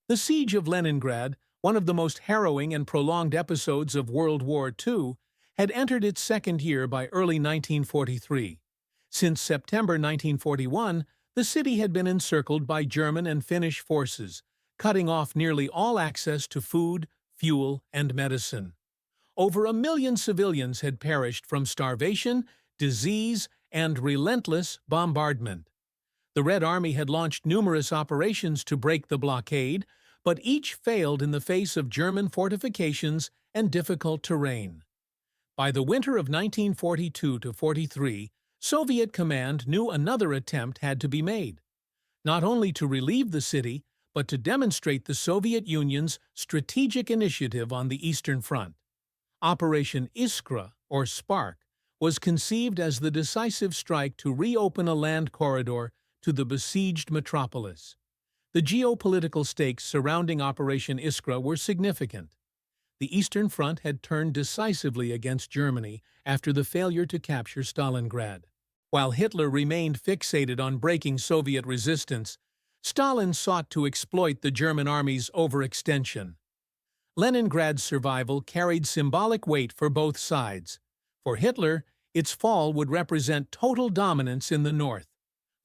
The Siege of Leningrad, one of the most harrowing and prolonged episodes of World War II, had entered its second year by early 1943. Since September 1941, the city had been encircled by German and Finnish forces, cutting off nearly all access to food, fuel, and medicine. Over 1 million civilians had perished from starvation, disease, and relentless bombardment. The Red Army had launched numerous operations to break the blockade, but each failed in the face of German fortifications and difficult terrain. By the winter of 1942–43, Soviet command knew another attempt had to be made, not only to relieve the city, but to demonstrate the Soviet Union's strategic initiative on the Eastern Front. Operation Iskra, or Spark, was conceived as the decisive strike to reopen a land corridor to the besieged metropolis. The geopolitical stakes surrounding Operation Iskra were significant. The Eastern Front had turned decisively against Germany after the failure to capture Stalingrad. While Hitler remained fixated on breaking Soviet resistance, Stalin sought to exploit the German army's overextension. Leningrad's survival carried symbolic weight for both sides. For Hitler, its fall would represent total dominance in the north.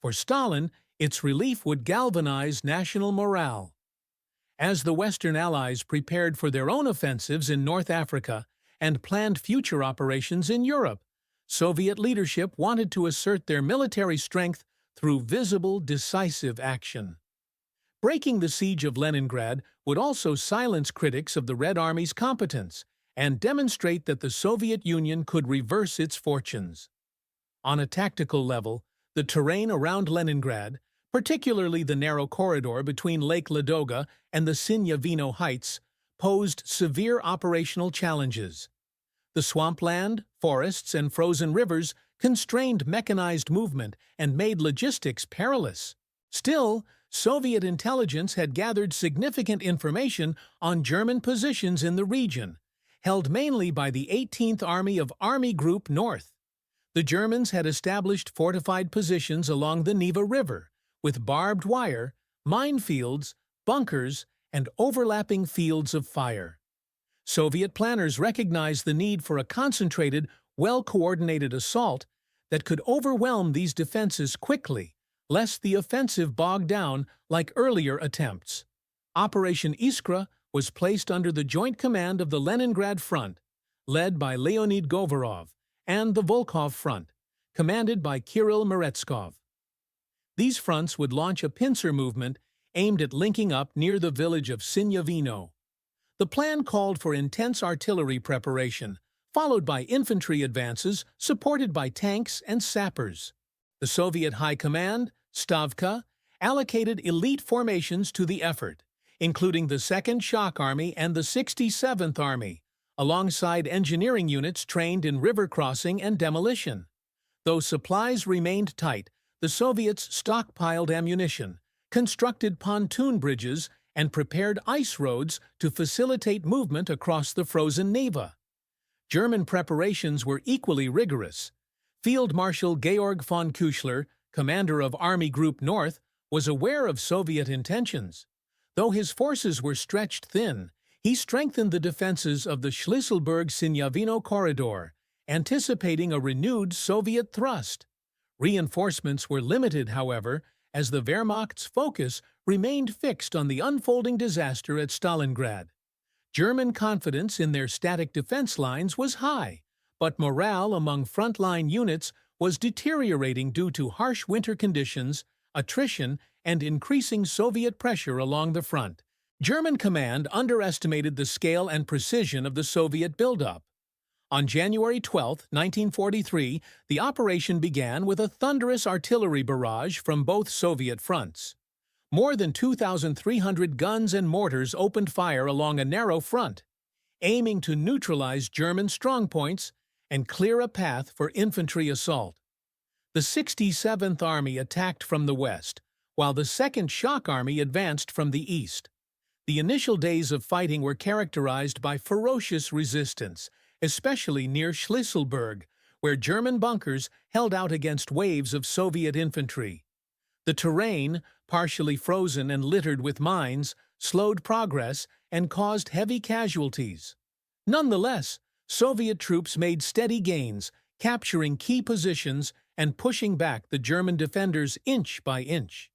For Stalin, its relief would galvanize national morale. As the Western Allies prepared for their own offensives in North Africa and planned future operations in Europe, Soviet leadership wanted to assert their military strength through visible, decisive action. Breaking the Siege of Leningrad would also silence critics of the Red Army's competence and demonstrate that the Soviet Union could reverse its fortunes. On a tactical level, the terrain around Leningrad, particularly the narrow corridor between Lake Ladoga and the Sinyavino Heights, posed severe operational challenges. The swampland, forests, and frozen rivers constrained mechanized movement and made logistics perilous. Still, Soviet intelligence had gathered significant information on German positions in the region, held mainly by the 18th Army of Army Group North. The Germans had established fortified positions along the Neva River, with barbed wire, minefields, bunkers, and overlapping fields of fire. Soviet planners recognized the need for a concentrated, well-coordinated assault that could overwhelm these defenses quickly, lest the offensive bog down like earlier attempts. Operation Iskra was placed under the joint command of the Leningrad Front, led by Leonid Govorov, and the Volkhov Front, commanded by Kirill Meretskov. These fronts would launch a pincer movement aimed at linking up near the village of Sinyavino. The plan called for intense artillery preparation, followed by infantry advances supported by tanks and sappers. The Soviet High Command, Stavka, allocated elite formations to the effort, including the 2nd Shock Army and the 67th Army, alongside engineering units trained in river crossing and demolition. Though supplies remained tight, the Soviets stockpiled ammunition, constructed pontoon bridges, and prepared ice roads to facilitate movement across the frozen Neva. German preparations were equally rigorous. Field Marshal Georg von Küchler, commander of Army Group North, was aware of Soviet intentions. Though his forces were stretched thin, he strengthened the defenses of the Schlüsselburg-Sinyavino corridor, anticipating a renewed Soviet thrust. Reinforcements were limited, however, as the Wehrmacht's focus remained fixed on the unfolding disaster at Stalingrad. German confidence in their static defense lines was high, but morale among frontline units was deteriorating due to harsh winter conditions, attrition, and increasing Soviet pressure along the front. German command underestimated the scale and precision of the Soviet buildup. On January 12, 1943, the operation began with a thunderous artillery barrage from both Soviet fronts. More than 2,300 guns and mortars opened fire along a narrow front, aiming to neutralize German strongpoints and clear a path for infantry assault. The 67th Army attacked from the west, while the 2nd Shock Army advanced from the east. The initial days of fighting were characterized by ferocious resistance, especially near Schlüsselburg, where German bunkers held out against waves of Soviet infantry. The terrain, partially frozen and littered with mines, slowed progress and caused heavy casualties. Nonetheless, Soviet troops made steady gains, capturing key positions and pushing back the German defenders inch by inch.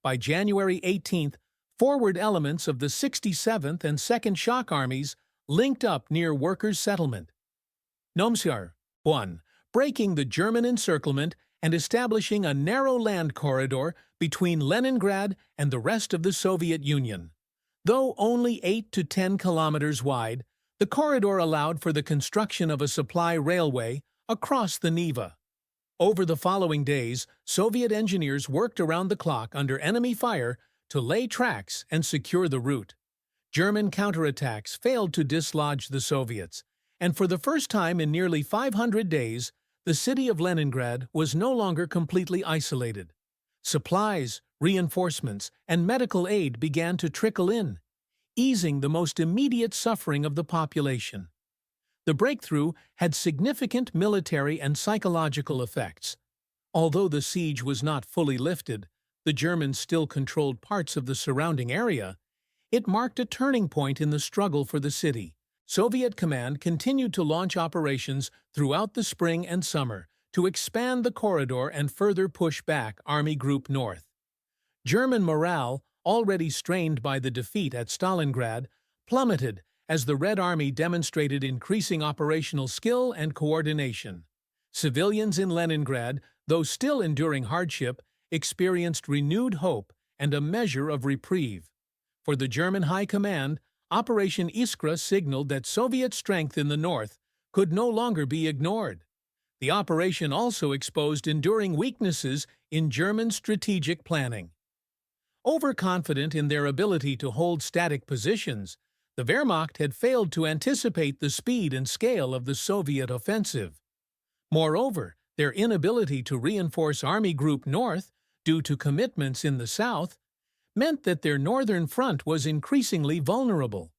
By January 18th, forward elements of the 67th and 2nd Shock Armies linked up near Workers' Settlement. Nomsyar 1, breaking the German encirclement and establishing a narrow land corridor between Leningrad and the rest of the Soviet Union. Though only 8 to 10 kilometers wide, the corridor allowed for the construction of a supply railway across the Neva. Over the following days, Soviet engineers worked around the clock under enemy fire to lay tracks and secure the route. German counterattacks failed to dislodge the Soviets, and for the first time in nearly 500 days, the city of Leningrad was no longer completely isolated. Supplies, reinforcements, and medical aid began to trickle in, easing the most immediate suffering of the population. The breakthrough had significant military and psychological effects. Although the siege was not fully lifted, the Germans still controlled parts of the surrounding area. It marked a turning point in the struggle for the city. Soviet command continued to launch operations throughout the spring and summer to expand the corridor and further push back Army Group North. German morale, already strained by the defeat at Stalingrad, plummeted as the Red Army demonstrated increasing operational skill and coordination. Civilians in Leningrad, though still enduring hardship, experienced renewed hope and a measure of reprieve. For the German High Command, Operation Iskra signaled that Soviet strength in the north could no longer be ignored. The operation also exposed enduring weaknesses in German strategic planning. Overconfident in their ability to hold static positions, the Wehrmacht had failed to anticipate the speed and scale of the Soviet offensive. Moreover, their inability to reinforce Army Group North, due to commitments in the south, meant that their northern front was increasingly vulnerable.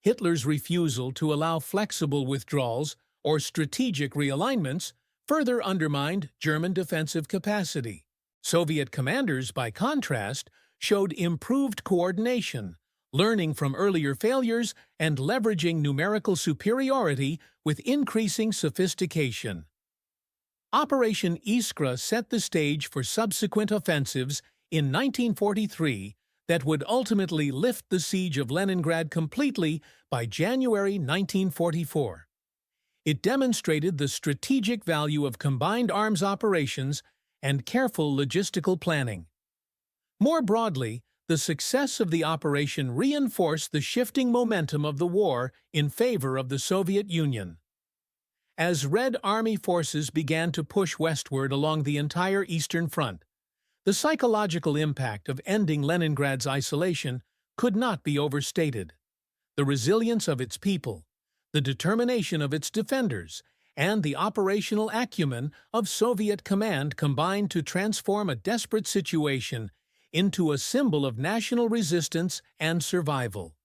Hitler's refusal to allow flexible withdrawals or strategic realignments further undermined German defensive capacity. Soviet commanders, by contrast, showed improved coordination, learning from earlier failures and leveraging numerical superiority with increasing sophistication. Operation Iskra set the stage for subsequent offensives in 1943 that would ultimately lift the Siege of Leningrad completely by January 1944. It demonstrated the strategic value of combined arms operations and careful logistical planning. More broadly, the success of the operation reinforced the shifting momentum of the war in favor of the Soviet Union. As Red Army forces began to push westward along the entire Eastern Front, the psychological impact of ending Leningrad's isolation could not be overstated. The resilience of its people, the determination of its defenders, and the operational acumen of Soviet command combined to transform a desperate situation into a symbol of national resistance and survival.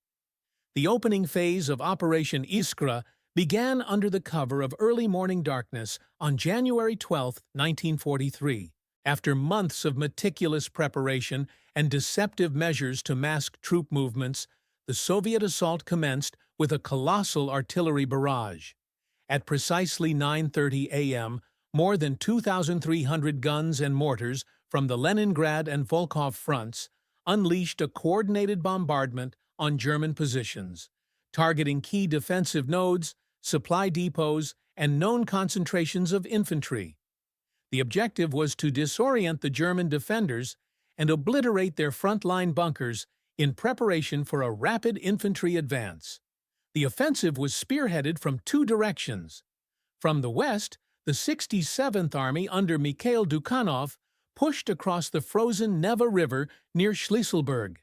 The opening phase of Operation Iskra began under the cover of early morning darkness on January 12, 1943. After months of meticulous preparation and deceptive measures to mask troop movements, the Soviet assault commenced with a colossal artillery barrage. At precisely 9:30 a.m., more than 2,300 guns and mortars from the Leningrad and Volkhov fronts unleashed a coordinated bombardment on German positions, targeting key defensive nodes, supply depots, and known concentrations of infantry. The objective was to disorient the German defenders and obliterate their front-line bunkers in preparation for a rapid infantry advance. The offensive was spearheaded from two directions. From the west, the 67th Army under Mikhail Dukhanov pushed across the frozen Neva River near Schlisselburg.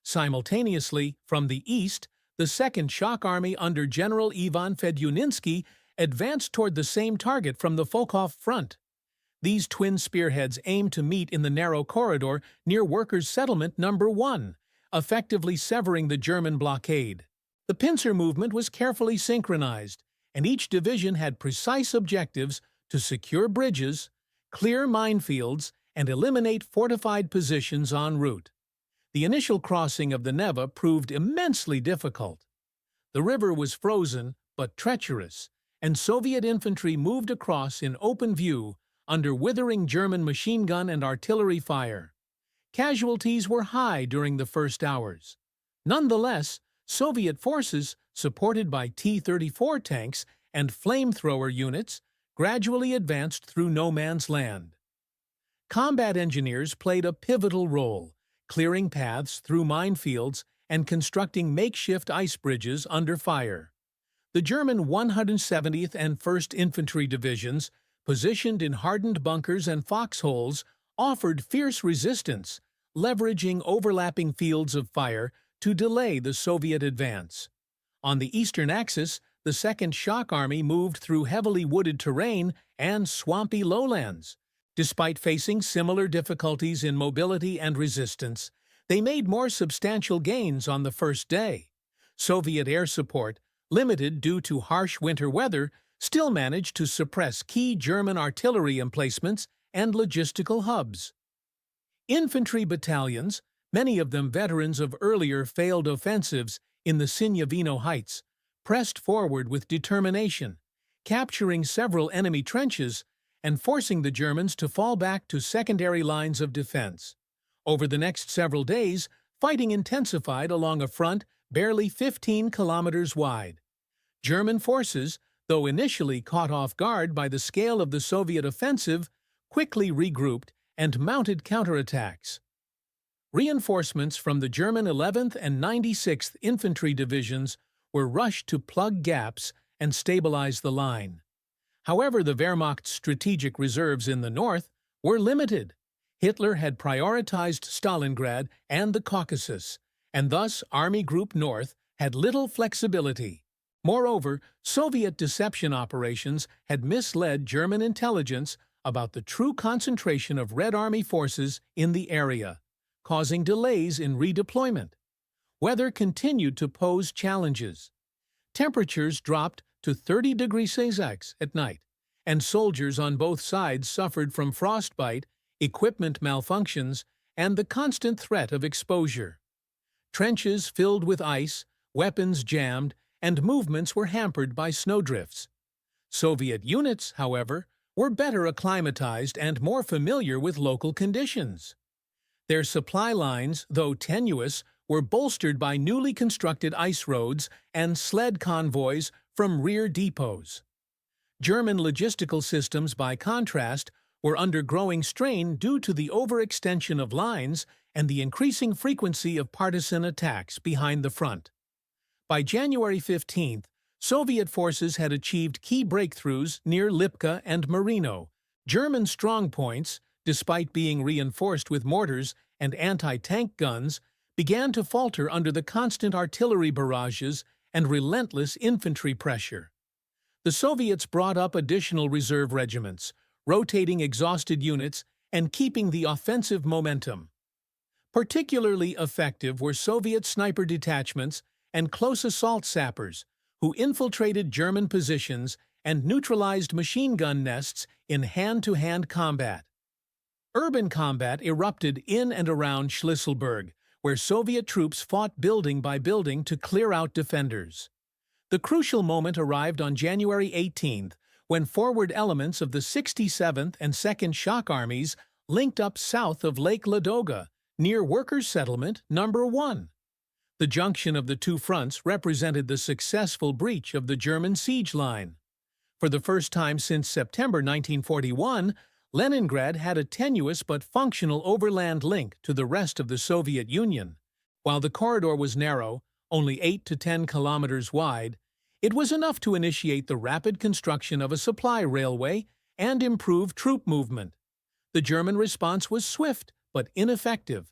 Simultaneously, from the east, the 2nd Shock Army under General Ivan Fedyuninsky advanced toward the same target from the Volkhov front. These twin spearheads aimed to meet in the narrow corridor near Workers' Settlement No. 1, effectively severing the German blockade. The pincer movement was carefully synchronized, and each division had precise objectives to secure bridges, clear minefields, and eliminate fortified positions en route. The initial crossing of the Neva proved immensely difficult. The river was frozen but treacherous, and Soviet infantry moved across in open view under withering German machine gun and artillery fire. Casualties were high during the first hours. Nonetheless, Soviet forces, supported by T-34 tanks and flamethrower units, gradually advanced through no man's land. Combat engineers played a pivotal role, clearing paths through minefields and constructing makeshift ice bridges under fire. The German 170th and 1st Infantry Divisions, positioned in hardened bunkers and foxholes, offered fierce resistance, leveraging overlapping fields of fire to delay the Soviet advance. On the eastern axis, the Second Shock Army moved through heavily wooded terrain and swampy lowlands. Despite facing similar difficulties in mobility and resistance, they made more substantial gains on the first day. Soviet air support, limited due to harsh winter weather, still managed to suppress key German artillery emplacements and logistical hubs. Infantry battalions, many of them veterans of earlier failed offensives in the Sinyavino Heights, pressed forward with determination, capturing several enemy trenches and forcing the Germans to fall back to secondary lines of defense. Over the next several days, fighting intensified along a front barely 15 kilometers wide. German forces, though initially caught off guard by the scale of the Soviet offensive, quickly regrouped and mounted counterattacks. Reinforcements from the German 11th and 96th Infantry Divisions were rushed to plug gaps and stabilize the line. However, the Wehrmacht's strategic reserves in the north were limited. Hitler had prioritized Stalingrad and the Caucasus, and thus Army Group North had little flexibility. Moreover, Soviet deception operations had misled German intelligence about the true concentration of Red Army forces in the area, causing delays in redeployment. Weather continued to pose challenges. Temperatures dropped to 30 degrees Celsius at night, and soldiers on both sides suffered from frostbite, equipment malfunctions, and the constant threat of exposure. Trenches filled with ice, weapons jammed, and movements were hampered by snowdrifts. Soviet units, however, were better acclimatized and more familiar with local conditions. Their supply lines, though tenuous, were bolstered by newly constructed ice roads and sled convoys from rear depots. German logistical systems, by contrast, were under growing strain due to the overextension of lines and the increasing frequency of partisan attacks behind the front. By January 15th, Soviet forces had achieved key breakthroughs near Lipka and Marino. German strongpoints, despite being reinforced with mortars and anti-tank guns, began to falter under the constant artillery barrages and relentless infantry pressure. The Soviets brought up additional reserve regiments, rotating exhausted units and keeping the offensive momentum. Particularly effective were Soviet sniper detachments and close assault sappers, who infiltrated German positions and neutralized machine gun nests in hand-to-hand combat. Urban combat erupted in and around Schlisselburg, where Soviet troops fought building by building to clear out defenders. The crucial moment arrived on January 18th, when forward elements of the 67th and 2nd Shock Armies linked up south of Lake Ladoga, near Workers' Settlement No. 1. The junction of the two fronts represented the successful breach of the German siege line. For the first time since September 1941, Leningrad had a tenuous but functional overland link to the rest of the Soviet Union. While the corridor was narrow, only 8 to 10 kilometers wide, it was enough to initiate the rapid construction of a supply railway and improve troop movement. The German response was swift but ineffective.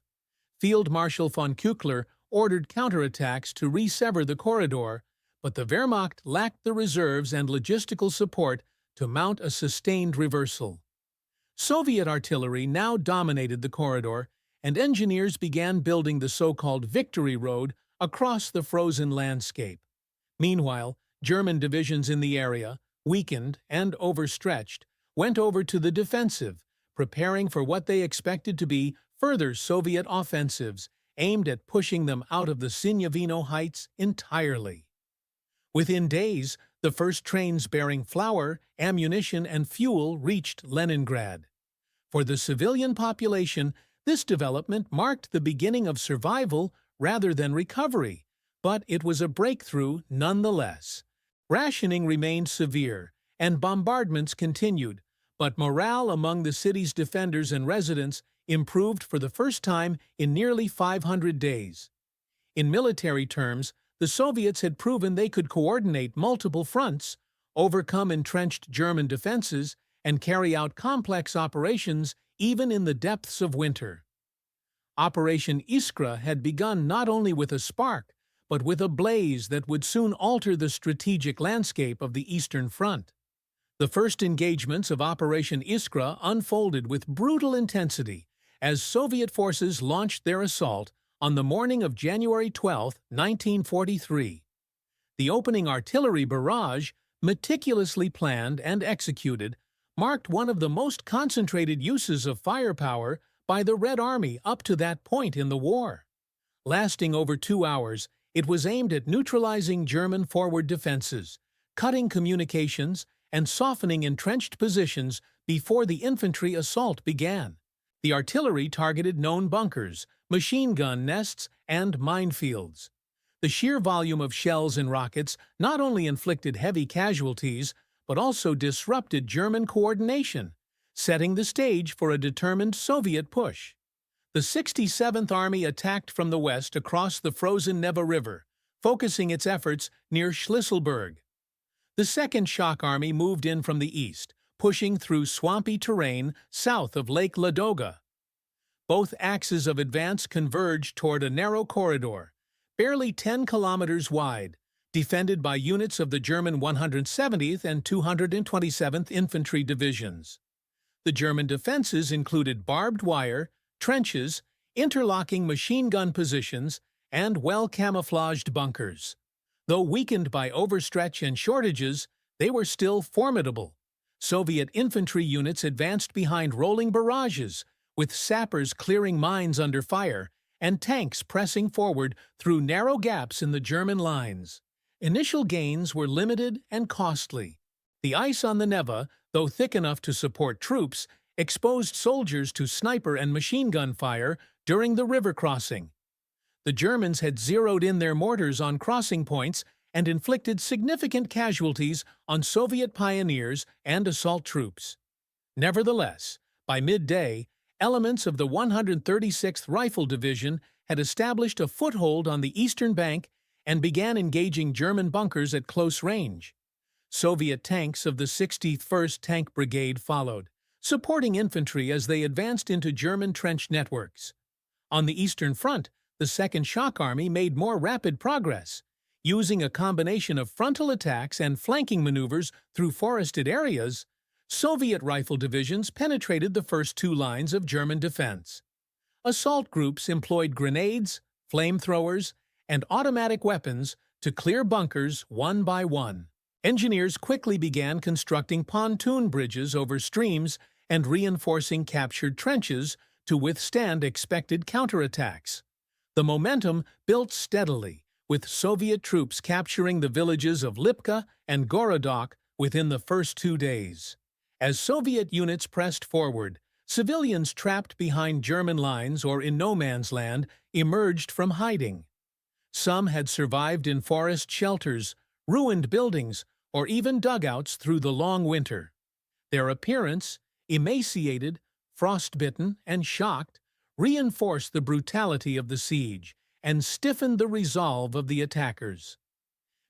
Field Marshal von Küchler ordered counterattacks to resever the corridor, but the Wehrmacht lacked the reserves and logistical support to mount a sustained reversal. Soviet artillery now dominated the corridor, and engineers began building the so-called Victory Road across the frozen landscape. Meanwhile, German divisions in the area, weakened and overstretched, went over to the defensive, preparing for what they expected to be further Soviet offensives aimed at pushing them out of the Signavino Heights entirely. Within days, the first trains bearing flour, ammunition, and fuel reached Leningrad. For the civilian population, this development marked the beginning of survival rather than recovery, but it was a breakthrough nonetheless. Rationing remained severe, and bombardments continued, but morale among the city's defenders and residents improved for the first time in nearly 500 days. In military terms, the Soviets had proven they could coordinate multiple fronts, overcome entrenched German defenses, and carry out complex operations even in the depths of winter. Operation Iskra had begun not only with a spark, but with a blaze that would soon alter the strategic landscape of the Eastern Front. The first engagements of Operation Iskra unfolded with brutal intensity as Soviet forces launched their assault on the morning of January 12, 1943. The opening artillery barrage, meticulously planned and executed, marked one of the most concentrated uses of firepower by the Red Army up to that point in the war. Lasting over 2 hours, it was aimed at neutralizing German forward defenses, cutting communications, and softening entrenched positions before the infantry assault began. The artillery targeted known bunkers, machine gun nests, and minefields. The sheer volume of shells and rockets not only inflicted heavy casualties, but also disrupted German coordination, setting the stage for a determined Soviet push. The 67th Army attacked from the west across the frozen Neva River, focusing its efforts near Schlisselburg. The 2nd Shock Army moved in from the east, pushing through swampy terrain south of Lake Ladoga. Both axes of advance converged toward a narrow corridor, barely 10 kilometers wide, defended by units of the German 170th and 227th Infantry Divisions. The German defenses included barbed wire, trenches, interlocking machine gun positions, and well-camouflaged bunkers. Though weakened by overstretch and shortages, they were still formidable. Soviet infantry units advanced behind rolling barrages, with sappers clearing mines under fire, and tanks pressing forward through narrow gaps in the German lines. Initial gains were limited and costly. The ice on the Neva, though thick enough to support troops, exposed soldiers to sniper and machine gun fire during the river crossing. The Germans had zeroed in their mortars on crossing points and inflicted significant casualties on Soviet pioneers and assault troops. Nevertheless, by midday, elements of the 136th Rifle Division had established a foothold on the eastern bank and began engaging German bunkers at close range. Soviet tanks of the 61st Tank Brigade followed, supporting infantry as they advanced into German trench networks. On the Eastern Front, the 2nd Shock Army made more rapid progress, using a combination of frontal attacks and flanking maneuvers through forested areas. Soviet rifle divisions penetrated the first 2 lines of German defense. Assault groups employed grenades, flamethrowers, and automatic weapons to clear bunkers one by one. Engineers quickly began constructing pontoon bridges over streams and reinforcing captured trenches to withstand expected counterattacks. The momentum built steadily, with Soviet troops capturing the villages of Lipka and Gorodok within the first 2 days. As Soviet units pressed forward, civilians trapped behind German lines or in no man's land emerged from hiding. Some had survived in forest shelters, ruined buildings, or even dugouts through the long winter. Their appearance, emaciated, frostbitten, and shocked, reinforced the brutality of the siege and stiffened the resolve of the attackers.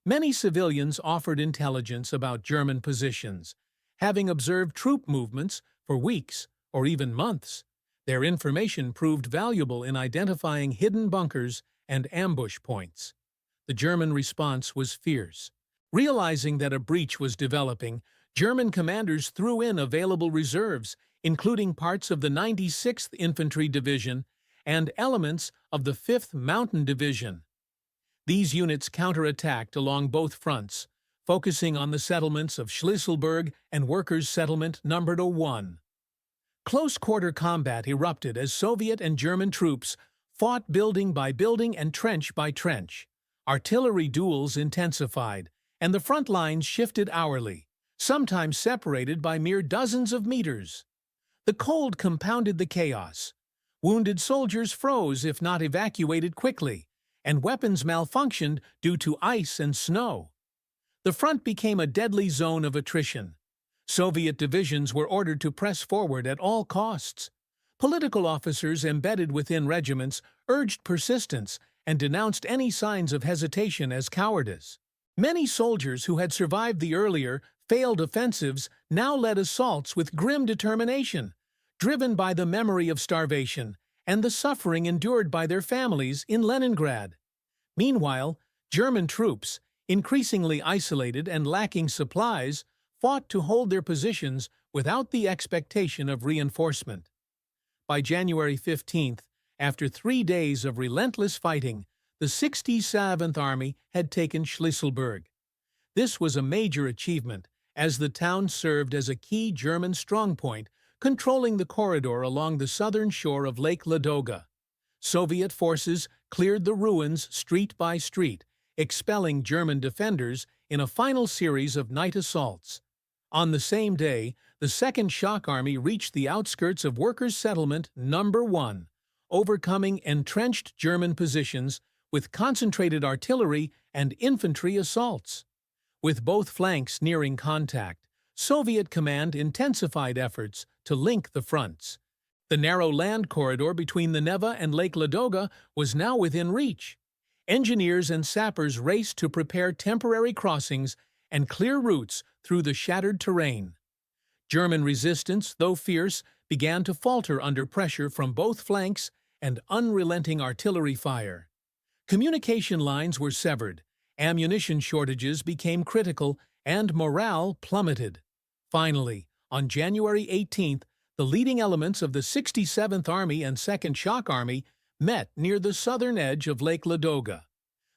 Many civilians offered intelligence about German positions, having observed troop movements for weeks or even months. Their information proved valuable in identifying hidden bunkers and ambush points. The German response was fierce. Realizing that a breach was developing, German commanders threw in available reserves, including parts of the 96th Infantry Division and elements of the 5th Mountain Division. These units counterattacked along both fronts, focusing on the settlements of Schlisselburg and Workers' Settlement No. 1. Close-quarter combat erupted as Soviet and German troops fought building by building and trench by trench. Artillery duels intensified, and the front lines shifted hourly, sometimes separated by mere dozens of meters. The cold compounded the chaos. Wounded soldiers froze if not evacuated quickly, and weapons malfunctioned due to ice and snow. The front became a deadly zone of attrition. Soviet divisions were ordered to press forward at all costs. Political officers embedded within regiments urged persistence and denounced any signs of hesitation as cowardice. Many soldiers who had survived the earlier, failed offensives now led assaults with grim determination, driven by the memory of starvation and the suffering endured by their families in Leningrad. Meanwhile, German troops, increasingly isolated and lacking supplies, fought to hold their positions without the expectation of reinforcement. By January 15th, after 3 days of relentless fighting, the 67th Army had taken Schlisselburg. This was a major achievement, as the town served as a key German strongpoint, controlling the corridor along the southern shore of Lake Ladoga. Soviet forces cleared the ruins street by street, expelling German defenders in a final series of night assaults. On the same day, the Second Shock Army reached the outskirts of Workers' Settlement No. 1, overcoming entrenched German positions with concentrated artillery and infantry assaults. With both flanks nearing contact, Soviet command intensified efforts to link the fronts. The narrow land corridor between the Neva and Lake Ladoga was now within reach. Engineers and sappers raced to prepare temporary crossings and clear routes through the shattered terrain. German resistance, though fierce, began to falter under pressure from both flanks and unrelenting artillery fire. Communication lines were severed, ammunition shortages became critical, and morale plummeted. Finally, on January 18th, the leading elements of the 67th Army and Second Shock Army met near the southern edge of Lake Ladoga.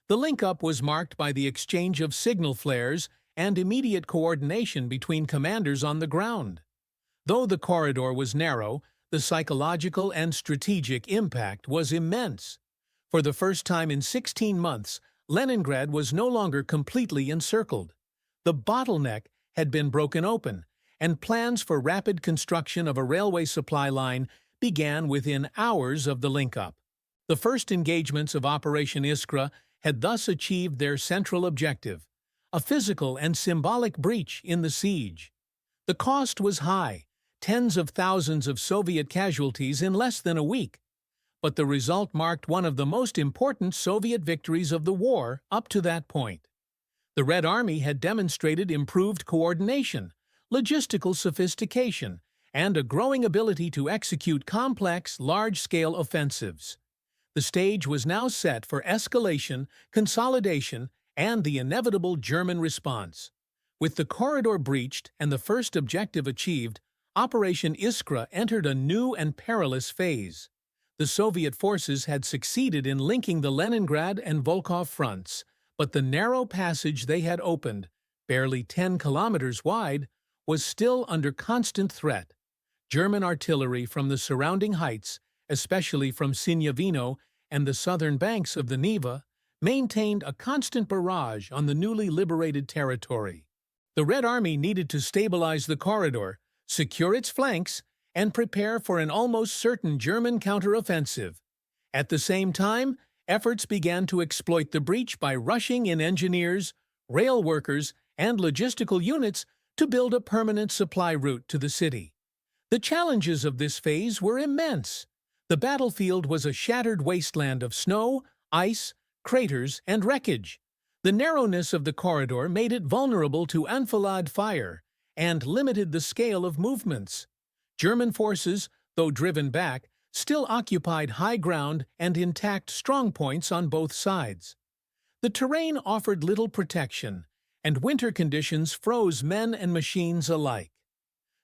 The link-up was marked by the exchange of signal flares and immediate coordination between commanders on the ground. Though the corridor was narrow, the psychological and strategic impact was immense. For the first time in 16 months, Leningrad was no longer completely encircled. The bottleneck had been broken open, and plans for rapid construction of a railway supply line began within hours of the link-up. The first engagements of Operation Iskra had thus achieved their central objective, a physical and symbolic breach in the siege. The cost was high, tens of thousands of Soviet casualties in less than a week. But the result marked one of the most important Soviet victories of the war up to that point. The Red Army had demonstrated improved coordination, logistical sophistication, and a growing ability to execute complex, large-scale offensives. The stage was now set for escalation, consolidation, and the inevitable German response. With the corridor breached and the first objective achieved, Operation Iskra entered a new and perilous phase. The Soviet forces had succeeded in linking the Leningrad and Volkhov fronts, but the narrow passage they had opened, barely 10 kilometers wide, was still under constant threat. German artillery from the surrounding heights, especially from Sinyavino and the southern banks of the Neva, maintained a constant barrage on the newly liberated territory. The Red Army needed to stabilize the corridor, secure its flanks, and prepare for an almost certain German counteroffensive. At the same time, efforts began to exploit the breach by rushing in engineers, rail workers, and logistical units to build a permanent supply route to the city. The challenges of this phase were immense. The battlefield was a shattered wasteland of snow, ice, craters, and wreckage. The narrowness of the corridor made it vulnerable to enfilade fire and limited the scale of movements. German forces, though driven back, still occupied high ground and intact strongpoints on both sides. The terrain offered little protection, and winter conditions froze men and machines alike.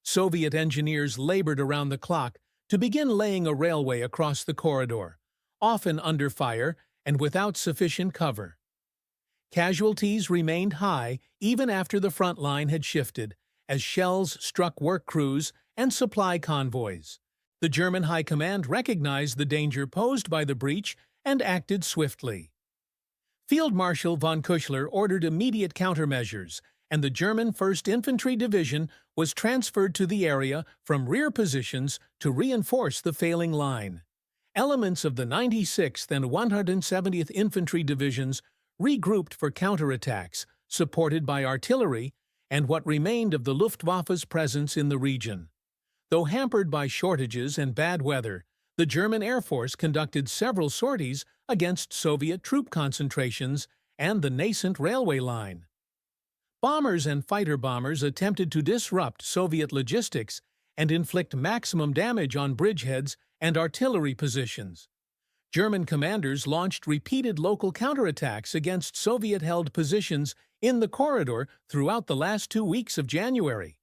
Soviet engineers labored around the clock to begin laying a railway across the corridor, often under fire and without sufficient cover. Casualties remained high even after the front line had shifted, as shells struck work crews and supply convoys. The German High Command recognized the danger posed by the breach and acted swiftly. Field Marshal von Kuchler ordered immediate countermeasures, and the German 1st Infantry Division was transferred to the area from rear positions to reinforce the failing line. Elements of the 96th and 170th Infantry Divisions regrouped for counterattacks, supported by artillery and what remained of the Luftwaffe's presence in the region. Though hampered by shortages and bad weather, the German Air Force conducted several sorties against Soviet troop concentrations and the nascent railway line. Bombers and fighter bombers attempted to disrupt Soviet logistics and inflict maximum damage on bridgeheads and artillery positions. German commanders launched repeated local counterattacks against Soviet-held positions in the corridor throughout the last 2 weeks of January.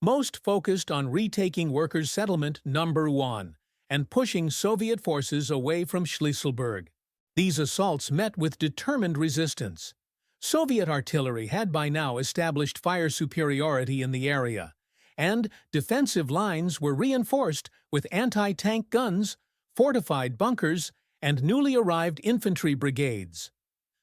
Most focused on retaking Workers' Settlement No. 1 and pushing Soviet forces away from Schlüsselburg. These assaults met with determined resistance. Soviet artillery had by now established fire superiority in the area, and defensive lines were reinforced with anti-tank guns, fortified bunkers, and newly arrived infantry brigades.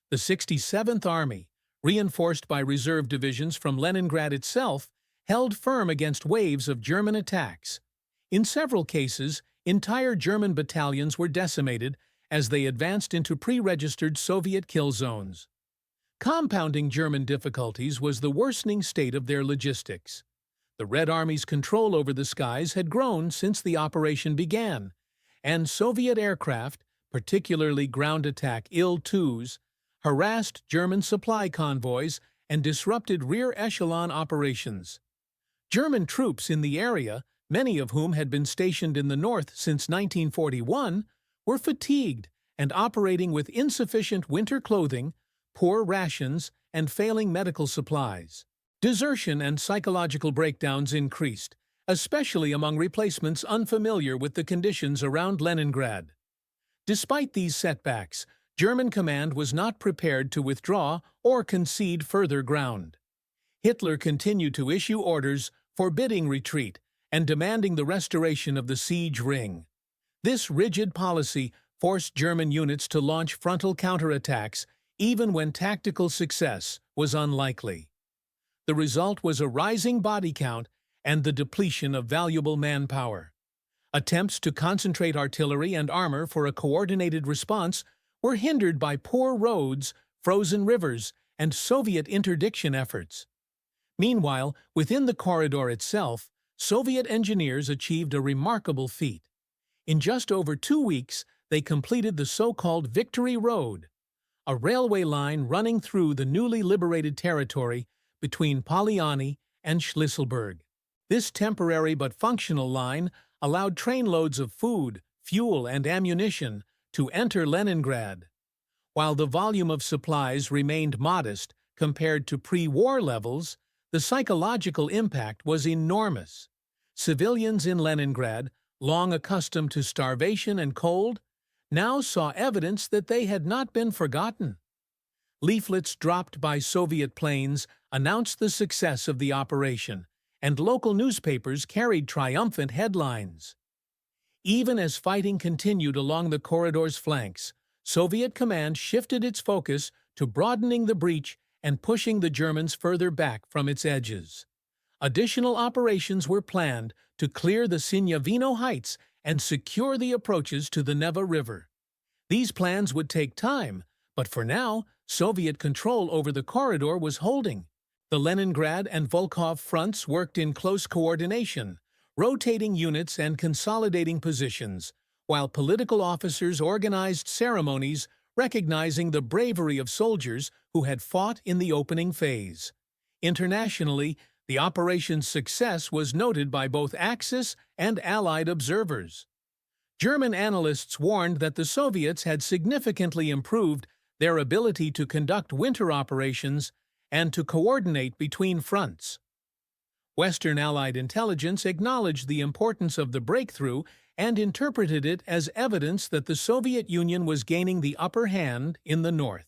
The 67th Army, reinforced by reserve divisions from Leningrad itself, held firm against waves of German attacks. In several cases, entire German battalions were decimated as they advanced into pre-registered Soviet kill zones. Compounding German difficulties was the worsening state of their logistics. The Red Army's control over the skies had grown since the operation began, and Soviet aircraft, particularly ground attack Il-2s, harassed German supply convoys and disrupted rear echelon operations. German troops in the area, many of whom had been stationed in the north since 1941, were fatigued and operating with insufficient winter clothing, poor rations, and failing medical supplies. Desertion and psychological breakdowns increased, especially among replacements unfamiliar with the conditions around Leningrad. Despite these setbacks, German command was not prepared to withdraw or concede further ground. Hitler continued to issue orders forbidding retreat and demanding the restoration of the siege ring. This rigid policy forced German units to launch frontal counterattacks even when tactical success was unlikely. The result was a rising body count and the depletion of valuable manpower. Attempts to concentrate artillery and armor for a coordinated response were hindered by poor roads, frozen rivers, and Soviet interdiction efforts. Meanwhile, within the corridor itself, Soviet engineers achieved a remarkable feat. In just over 2 weeks, they completed the so-called Victory Road, a railway line running through the newly liberated territory between Poliani and Schlüsselburg. This temporary but functional line allowed trainloads of food, fuel, and ammunition to enter Leningrad. While the volume of supplies remained modest compared to pre-war levels, the psychological impact was enormous. Civilians in Leningrad, long accustomed to starvation and cold, now saw evidence that they had not been forgotten. Leaflets dropped by Soviet planes announced the success of the operation, and local newspapers carried triumphant headlines. Even as fighting continued along the corridor's flanks, Soviet command shifted its focus to broadening the breach and pushing the Germans further back from its edges. Additional operations were planned to clear the Signavino Heights and secure the approaches to the Neva River. These plans would take time, but for now, Soviet control over the corridor was holding. The Leningrad and Volkhov fronts worked in close coordination, rotating units and consolidating positions, while political officers organized ceremonies recognizing the bravery of soldiers who had fought in the opening phase. Internationally, the operation's success was noted by both Axis and Allied observers. German analysts warned that the Soviets had significantly improved their ability to conduct winter operations and to coordinate between fronts. Western Allied intelligence acknowledged the importance of the breakthrough and interpreted it as evidence that the Soviet Union was gaining the upper hand in the north.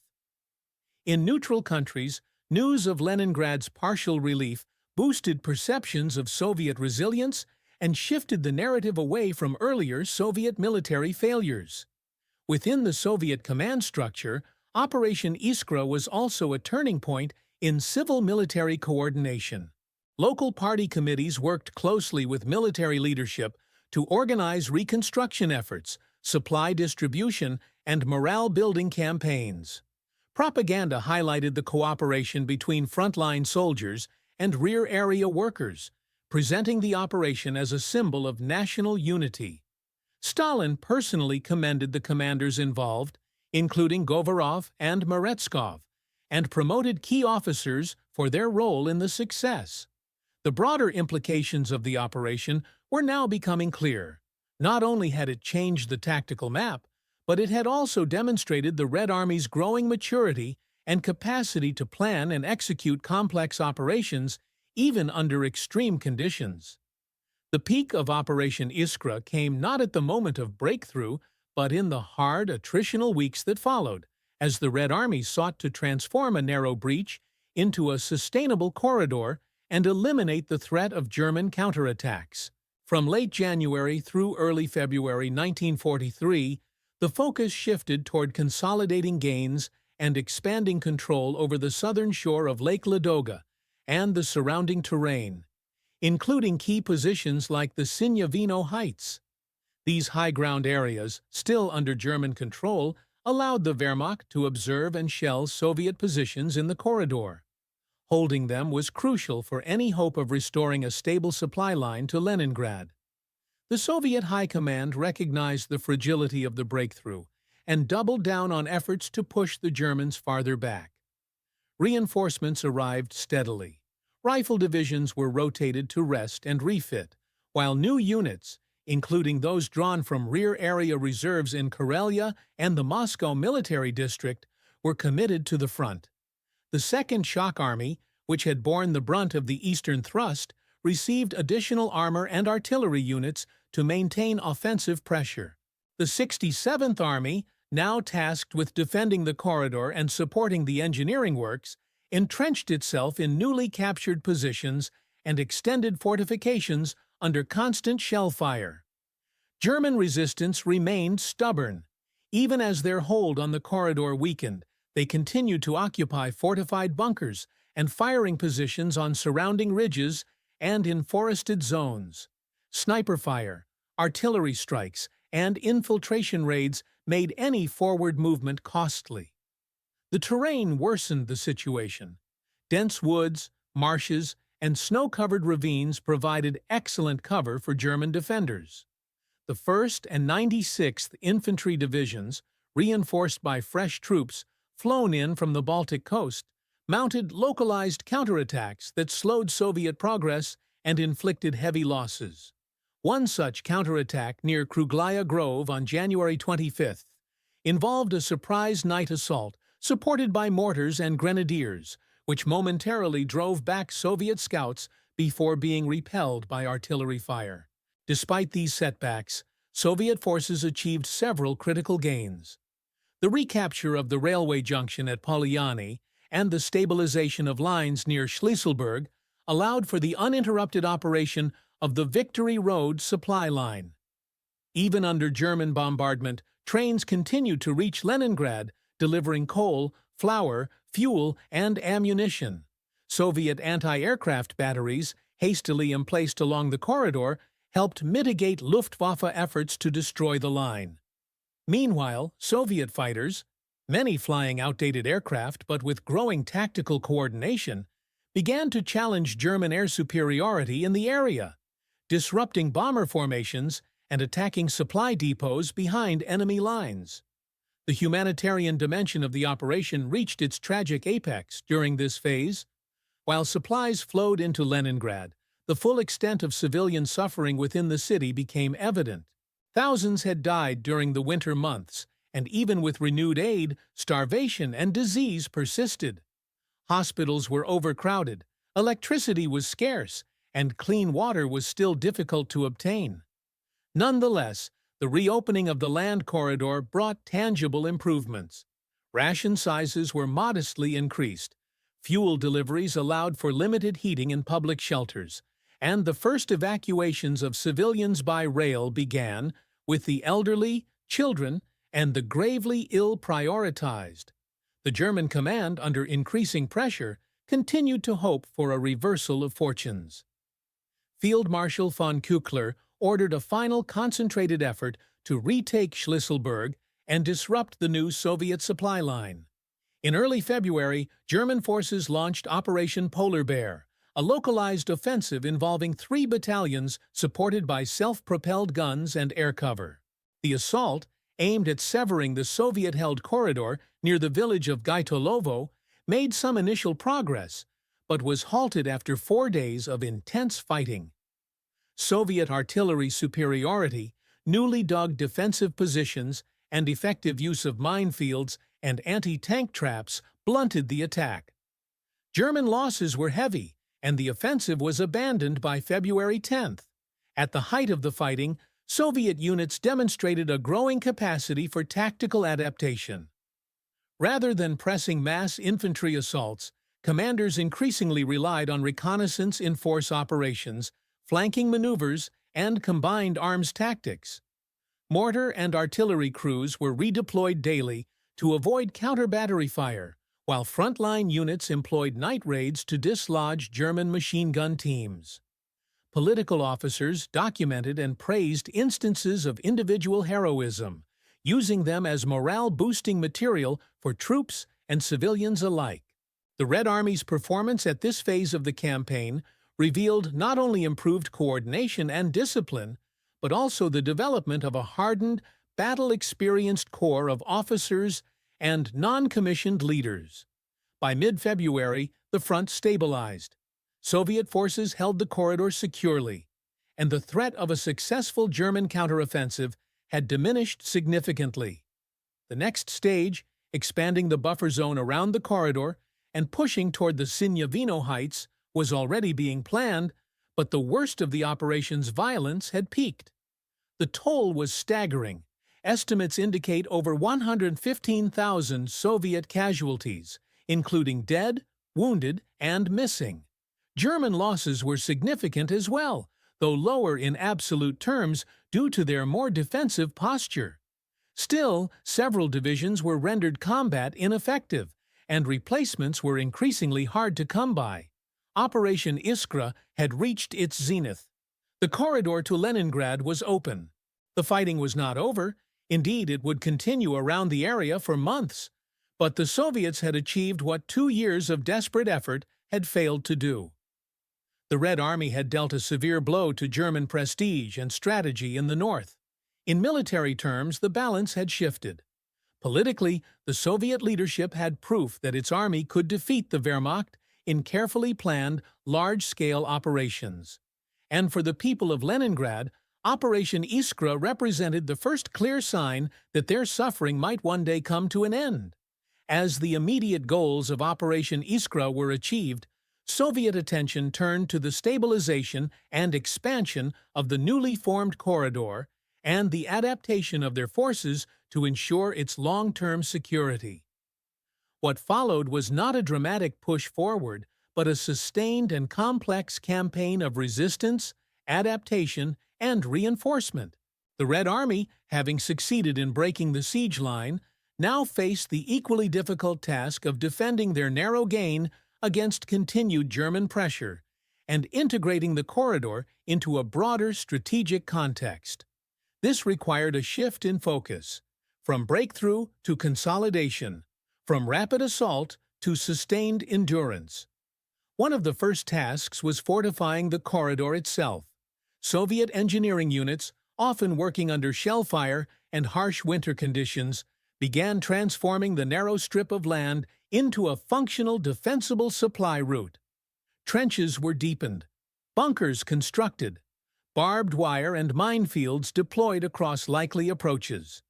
In neutral countries, news of Leningrad's partial relief boosted perceptions of Soviet resilience and shifted the narrative away from earlier Soviet military failures. Within the Soviet command structure, Operation Iskra was also a turning point in civil-military coordination. Local party committees worked closely with military leadership to organize reconstruction efforts, supply distribution, and morale-building campaigns. Propaganda highlighted the cooperation between frontline soldiers and rear-area workers, presenting the operation as a symbol of national unity. Stalin personally commended the commanders involved, including Govorov and Meretskov, and promoted key officers for their role in the success. The broader implications of the operation were now becoming clear. Not only had it changed the tactical map, but it had also demonstrated the Red Army's growing maturity and capacity to plan and execute complex operations even under extreme conditions. The peak of Operation Iskra came not at the moment of breakthrough, but in the hard, attritional weeks that followed, as the Red Army sought to transform a narrow breach into a sustainable corridor and eliminate the threat of German counterattacks. From late January through early February 1943, the focus shifted toward consolidating gains and expanding control over the southern shore of Lake Ladoga and the surrounding terrain, including key positions like the Sinyavino Heights. These high-ground areas, still under German control, allowed the Wehrmacht to observe and shell Soviet positions in the corridor. Holding them was crucial for any hope of restoring a stable supply line to Leningrad. The Soviet High Command recognized the fragility of the breakthrough and doubled down on efforts to push the Germans farther back. Reinforcements arrived steadily. Rifle divisions were rotated to rest and refit, while new units, including those drawn from rear-area reserves in Karelia and the Moscow Military District, were committed to the front. The Second Shock Army, which had borne the brunt of the eastern thrust, received additional armor and artillery units to maintain offensive pressure. The 67th Army, now tasked with defending the corridor and supporting the engineering works, entrenched itself in newly captured positions and extended fortifications under constant shell fire. German resistance remained stubborn. Even as their hold on the corridor weakened, they continued to occupy fortified bunkers and firing positions on surrounding ridges and in forested zones. Sniper fire, artillery strikes, and infiltration raids made any forward movement costly. The terrain worsened the situation. Dense woods, marshes, and snow-covered ravines provided excellent cover for German defenders. The 1st and 96th Infantry Divisions, reinforced by fresh troops flown in from the Baltic coast, mounted localized counterattacks that slowed Soviet progress and inflicted heavy losses. One such counterattack near Kruglaya Grove on January 25th involved a surprise night assault supported by mortars and grenadiers, which momentarily drove back Soviet scouts before being repelled by artillery fire. Despite these setbacks, Soviet forces achieved several critical gains. The recapture of the railway junction at Polyani and the stabilization of lines near Schlisselburg allowed for the uninterrupted operation of the Victory Road supply line. Even under German bombardment, trains continued to reach Leningrad, delivering coal, flour, fuel, and ammunition. Soviet anti-aircraft batteries, hastily emplaced along the corridor, helped mitigate Luftwaffe efforts to destroy the line. Meanwhile, Soviet fighters, many flying outdated aircraft but with growing tactical coordination, began to challenge German air superiority in the area, disrupting bomber formations and attacking supply depots behind enemy lines. The humanitarian dimension of the operation reached its tragic apex during this phase. While supplies flowed into Leningrad, the full extent of civilian suffering within the city became evident. Thousands had died during the winter months, and even with renewed aid, starvation and disease persisted. Hospitals were overcrowded, electricity was scarce, and clean water was still difficult to obtain. Nonetheless, the reopening of the land corridor brought tangible improvements. Ration sizes were modestly increased. Fuel deliveries allowed for limited heating in public shelters, and the first evacuations of civilians by rail began, with the elderly, children, and the gravely ill prioritized. The German command, under increasing pressure, continued to hope for a reversal of fortunes. Field Marshal von Küchler ordered a final concentrated effort to retake Schlüsselburg and disrupt the new Soviet supply line. In early February, German forces launched Operation Polar Bear, a localized offensive involving 3 battalions supported by self-propelled guns and air cover. The assault, aimed at severing the Soviet-held corridor near the village of Gaitolovo, made some initial progress, but was halted after 4 days of intense fighting. Soviet artillery superiority, newly dug defensive positions, and effective use of minefields and anti-tank traps blunted the attack. German losses were heavy, and the offensive was abandoned by February 10th. At the height of the fighting, Soviet units demonstrated a growing capacity for tactical adaptation. Rather than pressing mass infantry assaults, commanders increasingly relied on reconnaissance in force operations, flanking maneuvers, and combined arms tactics. Mortar and artillery crews were redeployed daily to avoid counter-battery fire, while frontline units employed night raids to dislodge German machine gun teams. Political officers documented and praised instances of individual heroism, using them as morale-boosting material for troops and civilians alike. The Red Army's performance at this phase of the campaign revealed not only improved coordination and discipline, but also the development of a hardened, battle-experienced corps of officers and non-commissioned leaders. By mid-February, the front stabilized. Soviet forces held the corridor securely, and the threat of a successful German counteroffensive had diminished significantly. The next stage, expanding the buffer zone around the corridor and pushing toward the Signavino Heights, was already being planned, but the worst of the operation's violence had peaked. The toll was staggering. Estimates indicate over 115,000 Soviet casualties, including dead, wounded, and missing. German losses were significant as well, though lower in absolute terms due to their more defensive posture. Still, several divisions were rendered combat ineffective, and replacements were increasingly hard to come by. Operation Iskra had reached its zenith. The corridor to Leningrad was open. The fighting was not over. Indeed, it would continue around the area for months. But the Soviets had achieved what 2 years of desperate effort had failed to do. The Red Army had dealt a severe blow to German prestige and strategy in the north. In military terms, the balance had shifted. Politically, the Soviet leadership had proof that its army could defeat the Wehrmacht in carefully planned, large-scale operations. And for the people of Leningrad, Operation Iskra represented the first clear sign that their suffering might one day come to an end. As the immediate goals of Operation Iskra were achieved, Soviet attention turned to the stabilization and expansion of the newly formed corridor and the adaptation of their forces to ensure its long-term security. What followed was not a dramatic push forward, but a sustained and complex campaign of resistance, adaptation, and reinforcement. The Red Army, having succeeded in breaking the siege line, now faced the equally difficult task of defending their narrow gain against continued German pressure and integrating the corridor into a broader strategic context. This required a shift in focus, from breakthrough to consolidation, from rapid assault to sustained endurance. One of the first tasks was fortifying the corridor itself. Soviet engineering units, often working under shell fire and harsh winter conditions, began transforming the narrow strip of land into a functional, defensible supply route. Trenches were deepened, bunkers constructed, barbed wire and minefields deployed across likely approaches.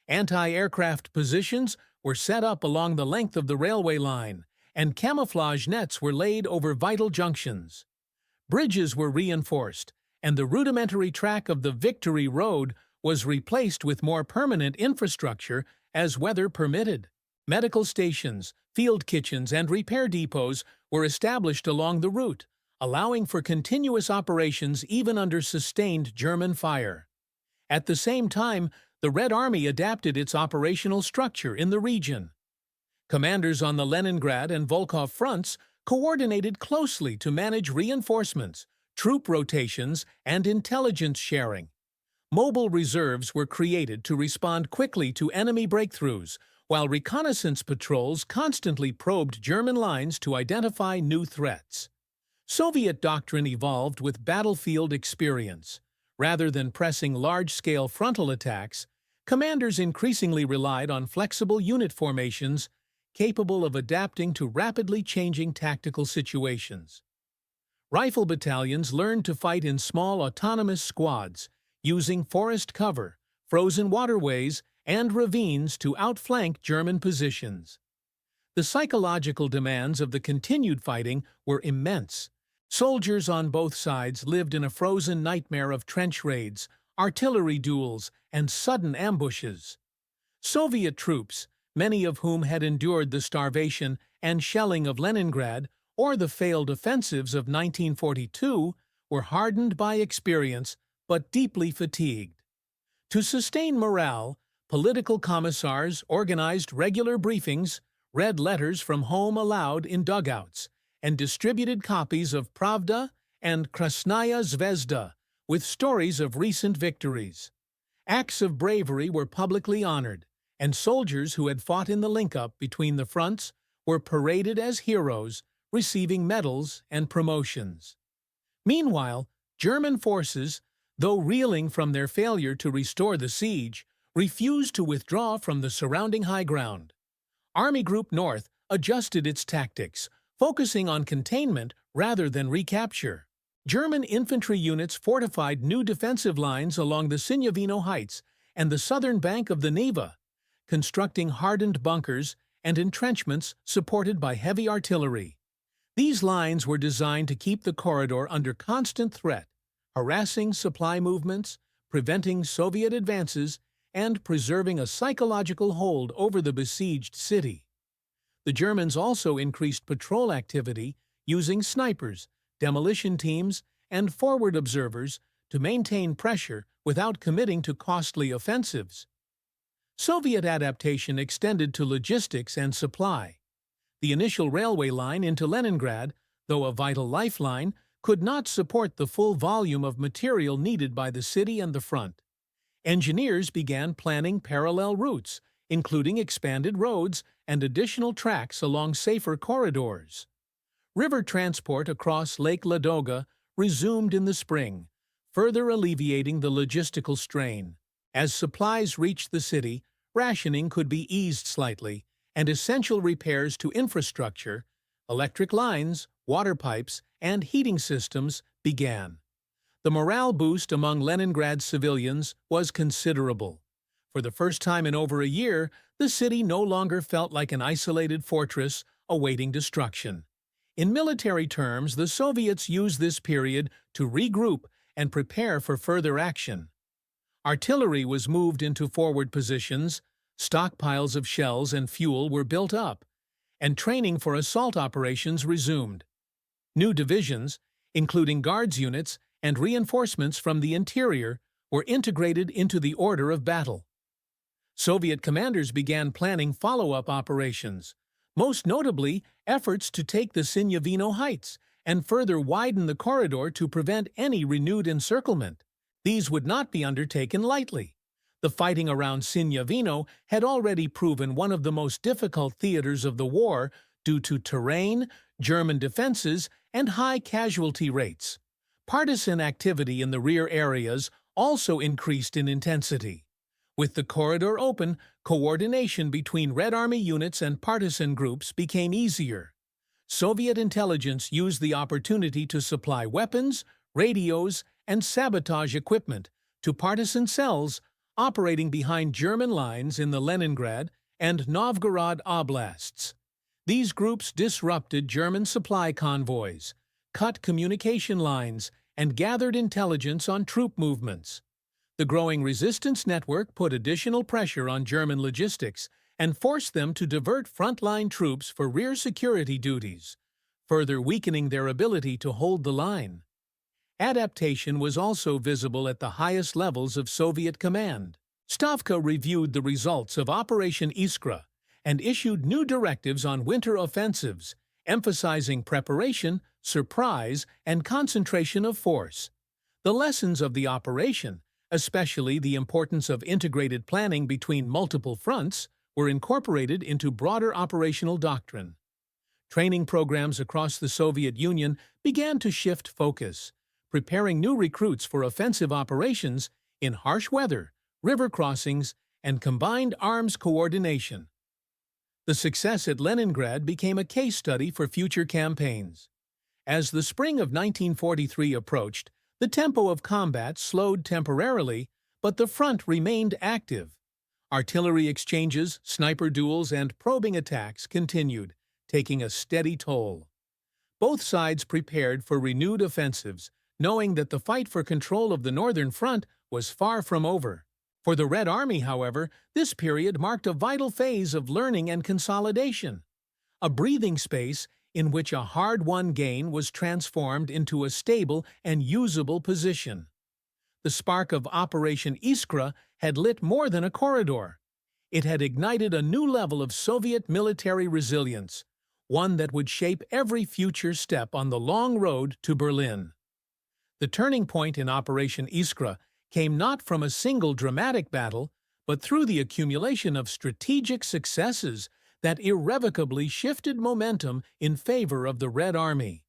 Anti-aircraft positions were set up along the length of the railway line, and camouflage nets were laid over vital junctions. Bridges were reinforced, and the rudimentary track of the Victory Road was replaced with more permanent infrastructure as weather permitted. Medical stations, field kitchens, and repair depots were established along the route, allowing for continuous operations even under sustained German fire. At the same time, the Red Army adapted its operational structure in the region. Commanders on the Leningrad and Volkhov fronts coordinated closely to manage reinforcements, troop rotations, and intelligence sharing. Mobile reserves were created to respond quickly to enemy breakthroughs, while reconnaissance patrols constantly probed German lines to identify new threats. Soviet doctrine evolved with battlefield experience. Rather than pressing large-scale frontal attacks, commanders increasingly relied on flexible unit formations capable of adapting to rapidly changing tactical situations. Rifle battalions learned to fight in small autonomous squads, using forest cover, frozen waterways, and ravines to outflank German positions. The psychological demands of the continued fighting were immense. Soldiers on both sides lived in a frozen nightmare of trench raids, artillery duels, and sudden ambushes. Soviet troops, many of whom had endured the starvation and shelling of Leningrad or the failed offensives of 1942, were hardened by experience but deeply fatigued. To sustain morale, political commissars organized regular briefings, read letters from home aloud in dugouts, and distributed copies of Pravda and Krasnaya Zvezda with stories of recent victories. Acts of bravery were publicly honored, and soldiers who had fought in the link-up between the fronts were paraded as heroes, receiving medals and promotions. Meanwhile, German forces, though reeling from their failure to restore the siege, refused to withdraw from the surrounding high ground. Army Group North adjusted its tactics, focusing on containment rather than recapture. German infantry units fortified new defensive lines along the Sinyavino Heights and the southern bank of the Neva, constructing hardened bunkers and entrenchments supported by heavy artillery. These lines were designed to keep the corridor under constant threat, harassing supply movements, preventing Soviet advances, and preserving a psychological hold over the besieged city. The Germans also increased patrol activity using snipers, demolition teams, and forward observers to maintain pressure without committing to costly offensives. Soviet adaptation extended to logistics and supply. The initial railway line into Leningrad, though a vital lifeline, could not support the full volume of material needed by the city and the front. Engineers began planning parallel routes, including expanded roads and additional tracks along safer corridors. River transport across Lake Ladoga resumed in the spring, further alleviating the logistical strain. As supplies reached the city, rationing could be eased slightly, and essential repairs to infrastructure, electric lines, water pipes, and heating systems began. The morale boost among Leningrad's civilians was considerable. For the first time in over a year, the city no longer felt like an isolated fortress awaiting destruction. In military terms, the Soviets used this period to regroup and prepare for further action. Artillery was moved into forward positions, stockpiles of shells and fuel were built up, and training for assault operations resumed. New divisions, including guards units and reinforcements from the interior, were integrated into the order of battle. Soviet commanders began planning follow-up operations, most notably efforts to take the Sinyavino Heights and further widen the corridor to prevent any renewed encirclement. These would not be undertaken lightly. The fighting around Sinyavino had already proven one of the most difficult theaters of the war due to terrain, German defenses, and high casualty rates. Partisan activity in the rear areas also increased in intensity. With the corridor open, coordination between Red Army units and partisan groups became easier. Soviet intelligence used the opportunity to supply weapons, radios, and sabotage equipment to partisan cells operating behind German lines in the Leningrad and Novgorod oblasts. These groups disrupted German supply convoys, cut communication lines, and gathered intelligence on troop movements. The growing resistance network put additional pressure on German logistics and forced them to divert frontline troops for rear security duties, further weakening their ability to hold the line. Adaptation was also visible at the highest levels of Soviet command. Stavka reviewed the results of Operation Iskra and issued new directives on winter offensives, emphasizing preparation, surprise, and concentration of force. The lessons of the operation, especially the importance of integrated planning between multiple fronts, were incorporated into broader operational doctrine. Training programs across the Soviet Union began to shift focus, preparing new recruits for offensive operations in harsh weather, river crossings, and combined arms coordination. The success at Leningrad became a case study for future campaigns. As the spring of 1943 approached, the tempo of combat slowed temporarily, but the front remained active. Artillery exchanges, sniper duels, and probing attacks continued, taking a steady toll. Both sides prepared for renewed offensives, knowing that the fight for control of the Northern Front was far from over. For the Red Army, however, this period marked a vital phase of learning and consolidation, a breathing space in which a hard-won gain was transformed into a stable and usable position. The spark of Operation Iskra had lit more than a corridor. It had ignited a new level of Soviet military resilience, one that would shape every future step on the long road to Berlin. The turning point in Operation Iskra came not from a single dramatic battle, but through the accumulation of strategic successes that irrevocably shifted momentum in favor of the Red Army.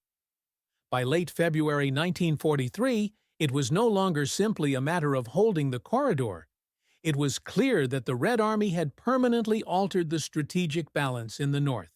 By late February 1943, it was no longer simply a matter of holding the corridor. It was clear that the Red Army had permanently altered the strategic balance in the north.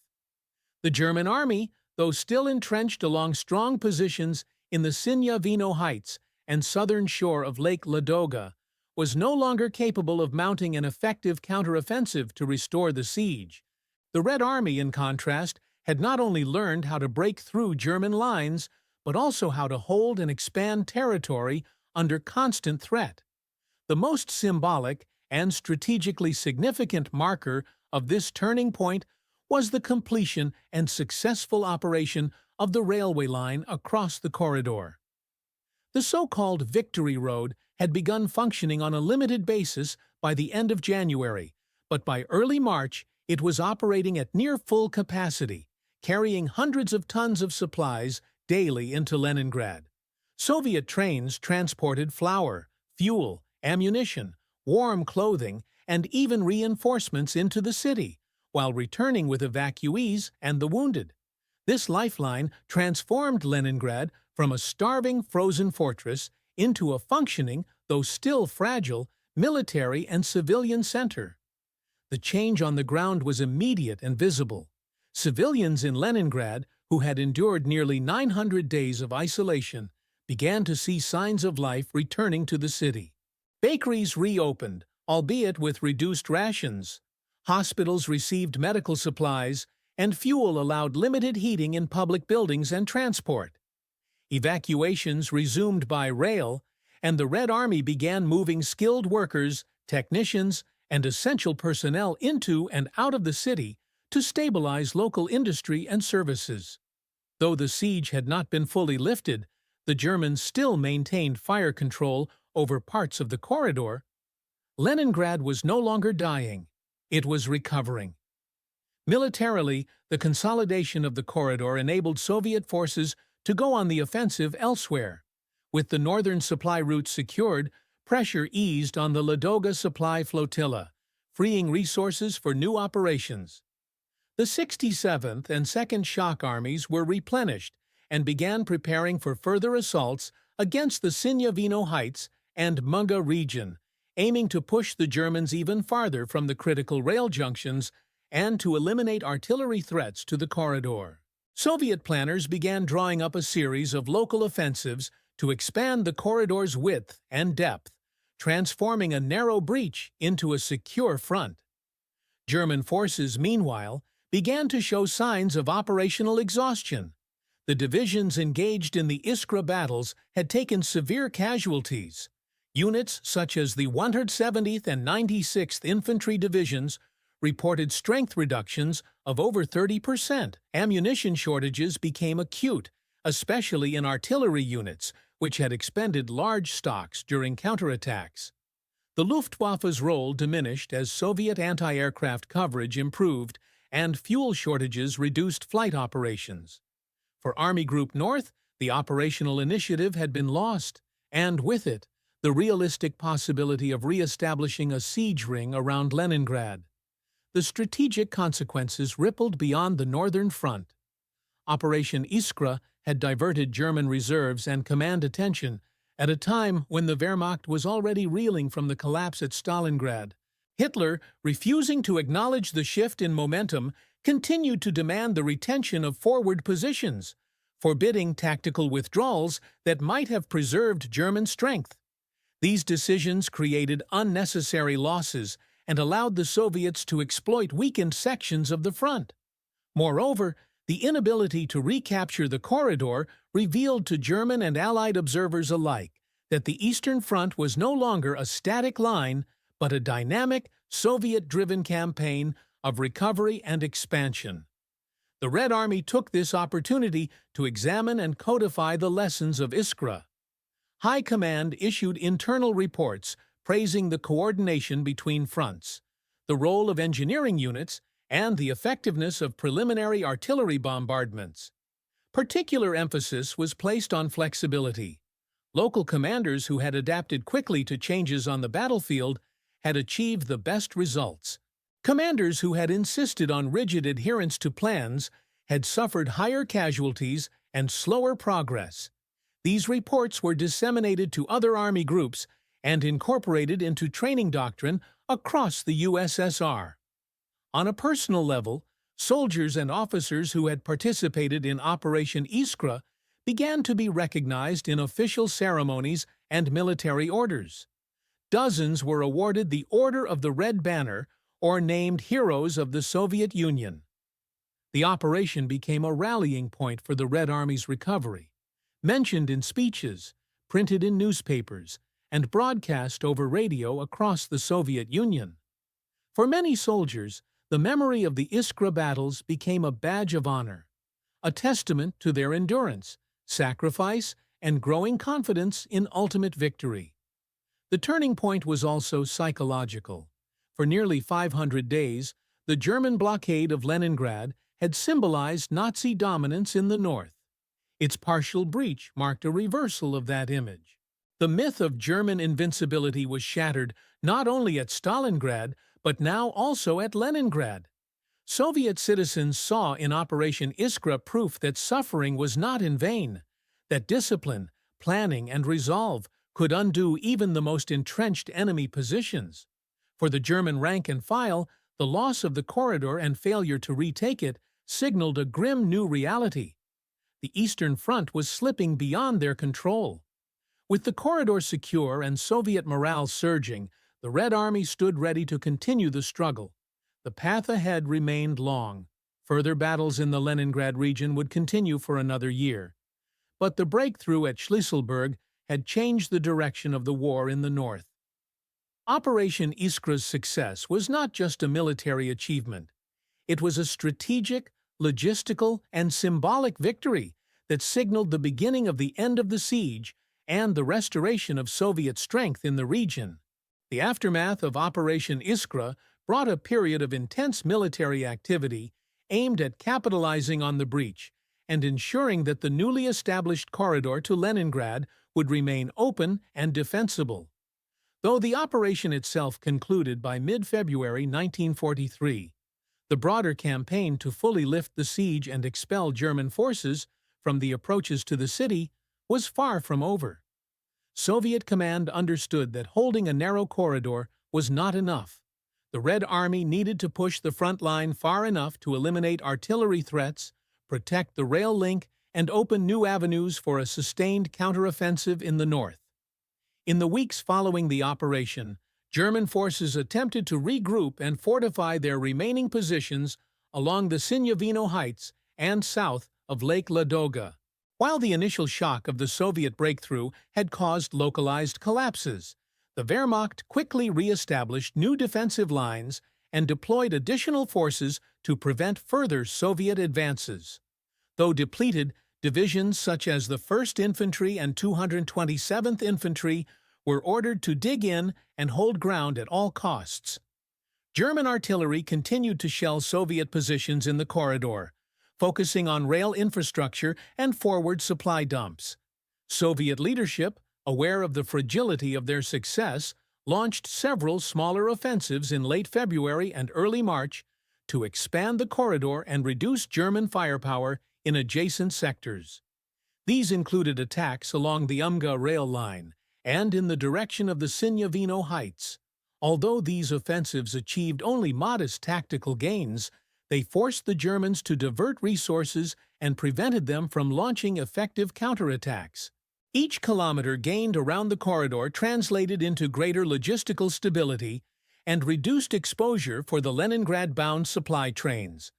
The German army, though still entrenched along strong positions in the Sinyavino Heights and southern shore of Lake Ladoga, was no longer capable of mounting an effective counteroffensive to restore the siege. The Red Army, in contrast, had not only learned how to break through German lines, but also how to hold and expand territory under constant threat. The most symbolic and strategically significant marker of this turning point was the completion and successful operation of the railway line across the corridor. The so-called Victory Road had begun functioning on a limited basis by the end of January, but by early March it was operating at near full capacity, carrying hundreds of tons of supplies daily into Leningrad. Soviet trains transported flour, fuel, ammunition, warm clothing, and even reinforcements into the city, while returning with evacuees and the wounded. This lifeline transformed Leningrad from a starving frozen fortress into a functioning, though still fragile, military and civilian center. The change on the ground was immediate and visible. Civilians in Leningrad, who had endured nearly 900 days of isolation, began to see signs of life returning to the city. Bakeries reopened, albeit with reduced rations. Hospitals received medical supplies, and fuel allowed limited heating in public buildings and transport. Evacuations resumed by rail, and the Red Army began moving skilled workers, technicians, and essential personnel into and out of the city to stabilize local industry and services. Though the siege had not been fully lifted, the Germans still maintained fire control over parts of the corridor. Leningrad was no longer dying. It was recovering. Militarily, the consolidation of the corridor enabled Soviet forces to go on the offensive elsewhere. With the northern supply routes secured, pressure eased on the Ladoga supply flotilla, freeing resources for new operations. The 67th and 2nd Shock Armies were replenished and began preparing for further assaults against the Sinyavino Heights and Muga region, aiming to push the Germans even farther from the critical rail junctions and to eliminate artillery threats to the corridor. Soviet planners began drawing up a series of local offensives to expand the corridor's width and depth, transforming a narrow breach into a secure front. German forces, meanwhile, began to show signs of operational exhaustion. The divisions engaged in the Iskra battles had taken severe casualties. Units such as the 170th and 96th Infantry Divisions reported strength reductions of over 30%. Ammunition shortages became acute, especially in artillery units, which had expended large stocks during counterattacks. The Luftwaffe's role diminished as Soviet anti-aircraft coverage improved and fuel shortages reduced flight operations. For Army Group North, the operational initiative had been lost, and with it, the realistic possibility of re-establishing a siege ring around Leningrad. The strategic consequences rippled beyond the northern front. Operation Iskra had diverted German reserves and command attention at a time when the Wehrmacht was already reeling from the collapse at Stalingrad. Hitler, refusing to acknowledge the shift in momentum, continued to demand the retention of forward positions, forbidding tactical withdrawals that might have preserved German strength. These decisions created unnecessary losses and allowed the Soviets to exploit weakened sections of the front. Moreover, the inability to recapture the corridor revealed to German and Allied observers alike that the Eastern Front was no longer a static line, but a dynamic, Soviet-driven campaign of recovery and expansion. The Red Army took this opportunity to examine and codify the lessons of Iskra. High Command issued internal reports praising the coordination between fronts, the role of engineering units, and the effectiveness of preliminary artillery bombardments. Particular emphasis was placed on flexibility. Local commanders who had adapted quickly to changes on the battlefield had achieved the best results. Commanders who had insisted on rigid adherence to plans had suffered higher casualties and slower progress. These reports were disseminated to other Army groups and incorporated into training doctrine across the USSR. On a personal level, soldiers and officers who had participated in Operation Iskra began to be recognized in official ceremonies and military orders. Dozens were awarded the Order of the Red Banner or named Heroes of the Soviet Union. The operation became a rallying point for the Red Army's recovery, mentioned in speeches, printed in newspapers, and broadcast over radio across the Soviet Union. For many soldiers, the memory of the Iskra battles became a badge of honor, a testament to their endurance, sacrifice, and growing confidence in ultimate victory. The turning point was also psychological. For nearly 500 days, the German blockade of Leningrad had symbolized Nazi dominance in the north. Its partial breach marked a reversal of that image. The myth of German invincibility was shattered not only at Stalingrad, but now also at Leningrad. Soviet citizens saw in Operation Iskra proof that suffering was not in vain, that discipline, planning, and resolve could undo even the most entrenched enemy positions. For the German rank and file, the loss of the corridor and failure to retake it signaled a grim new reality. The Eastern Front was slipping beyond their control. With the corridor secure and Soviet morale surging, the Red Army stood ready to continue the struggle. The path ahead remained long. Further battles in the Leningrad region would continue for another year. But the breakthrough at Schlisselburg had changed the direction of the war in the north. Operation Iskra's success was not just a military achievement. It was a strategic, logistical, and symbolic victory that signaled the beginning of the end of the siege and the restoration of Soviet strength in the region. The aftermath of Operation Iskra brought a period of intense military activity aimed at capitalizing on the breach and ensuring that the newly established corridor to Leningrad would remain open and defensible. Though the operation itself concluded by mid-February 1943, the broader campaign to fully lift the siege and expel German forces from the approaches to the city was far from over. Soviet command understood that holding a narrow corridor was not enough. The Red Army needed to push the front line far enough to eliminate artillery threats, protect the rail link, and open new avenues for a sustained counteroffensive in the north. In the weeks following the operation, German forces attempted to regroup and fortify their remaining positions along the Sinyavino Heights and south of Lake Ladoga. While the initial shock of the Soviet breakthrough had caused localized collapses, the Wehrmacht quickly re-established new defensive lines and deployed additional forces to prevent further Soviet advances. Though depleted, divisions such as the 1st Infantry and 227th Infantry were ordered to dig in and hold ground at all costs. German artillery continued to shell Soviet positions in the corridor, focusing on rail infrastructure and forward supply dumps. Soviet leadership, aware of the fragility of their success, launched several smaller offensives in late February and early March to expand the corridor and reduce German firepower in adjacent sectors. These included attacks along the Umga rail line and in the direction of the Sinyavino Heights. Although these offensives achieved only modest tactical gains, they forced the Germans to divert resources and prevented them from launching effective counterattacks. Each kilometer gained around the corridor translated into greater logistical stability and reduced exposure for the Leningrad-bound supply trains.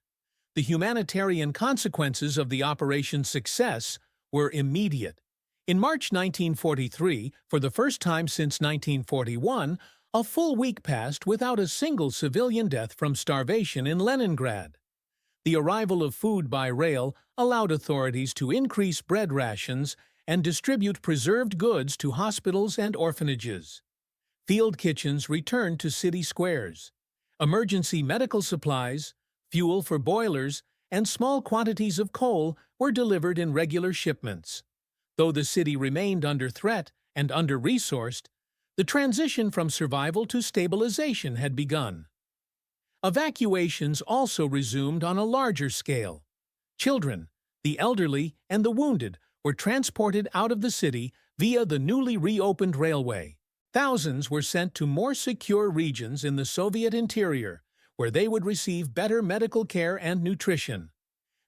The humanitarian consequences of the operation's success were immediate. In March 1943, for the first time since 1941, a full week passed without a single civilian death from starvation in Leningrad. The arrival of food by rail allowed authorities to increase bread rations and distribute preserved goods to hospitals and orphanages. Field kitchens returned to city squares. Emergency medical supplies, fuel for boilers, and small quantities of coal were delivered in regular shipments. Though the city remained under threat and under-resourced, the transition from survival to stabilization had begun. Evacuations also resumed on a larger scale. Children, the elderly, and the wounded were transported out of the city via the newly reopened railway. Thousands were sent to more secure regions in the Soviet interior, where they would receive better medical care and nutrition.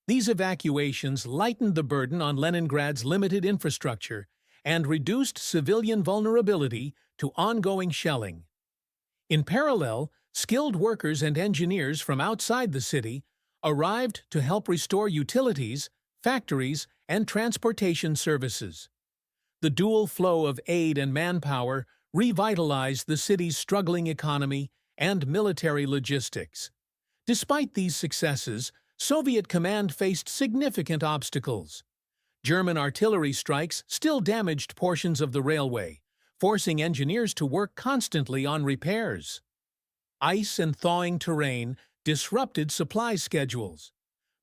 These evacuations lightened the burden on Leningrad's limited infrastructure and reduced civilian vulnerability to ongoing shelling. In parallel, skilled workers and engineers from outside the city arrived to help restore utilities, factories, and transportation services. The dual flow of aid and manpower revitalized the city's struggling economy and military logistics. Despite these successes, Soviet command faced significant obstacles. German artillery strikes still damaged portions of the railway, forcing engineers to work constantly on repairs. Ice and thawing terrain disrupted supply schedules.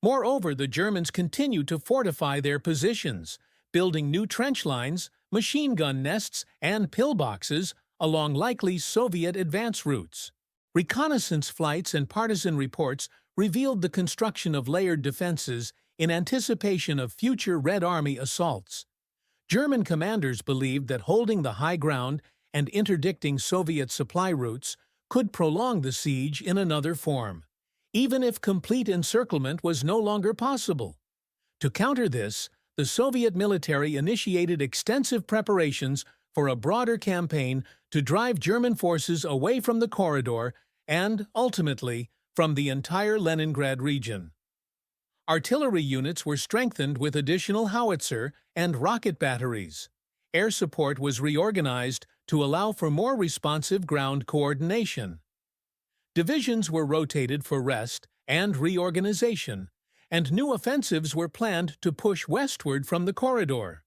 Moreover, the Germans continued to fortify their positions, building new trench lines, machine gun nests, and pillboxes along likely Soviet advance routes. Reconnaissance flights and partisan reports revealed the construction of layered defenses in anticipation of future Red Army assaults. German commanders believed that holding the high ground and interdicting Soviet supply routes could prolong the siege in another form, even if complete encirclement was no longer possible. To counter this, the Soviet military initiated extensive preparations for a broader campaign to drive German forces away from the corridor and, ultimately, from the entire Leningrad region. Artillery units were strengthened with additional howitzer and rocket batteries. Air support was reorganized to allow for more responsive ground coordination. Divisions were rotated for rest and reorganization, and new offensives were planned to push westward from the corridor.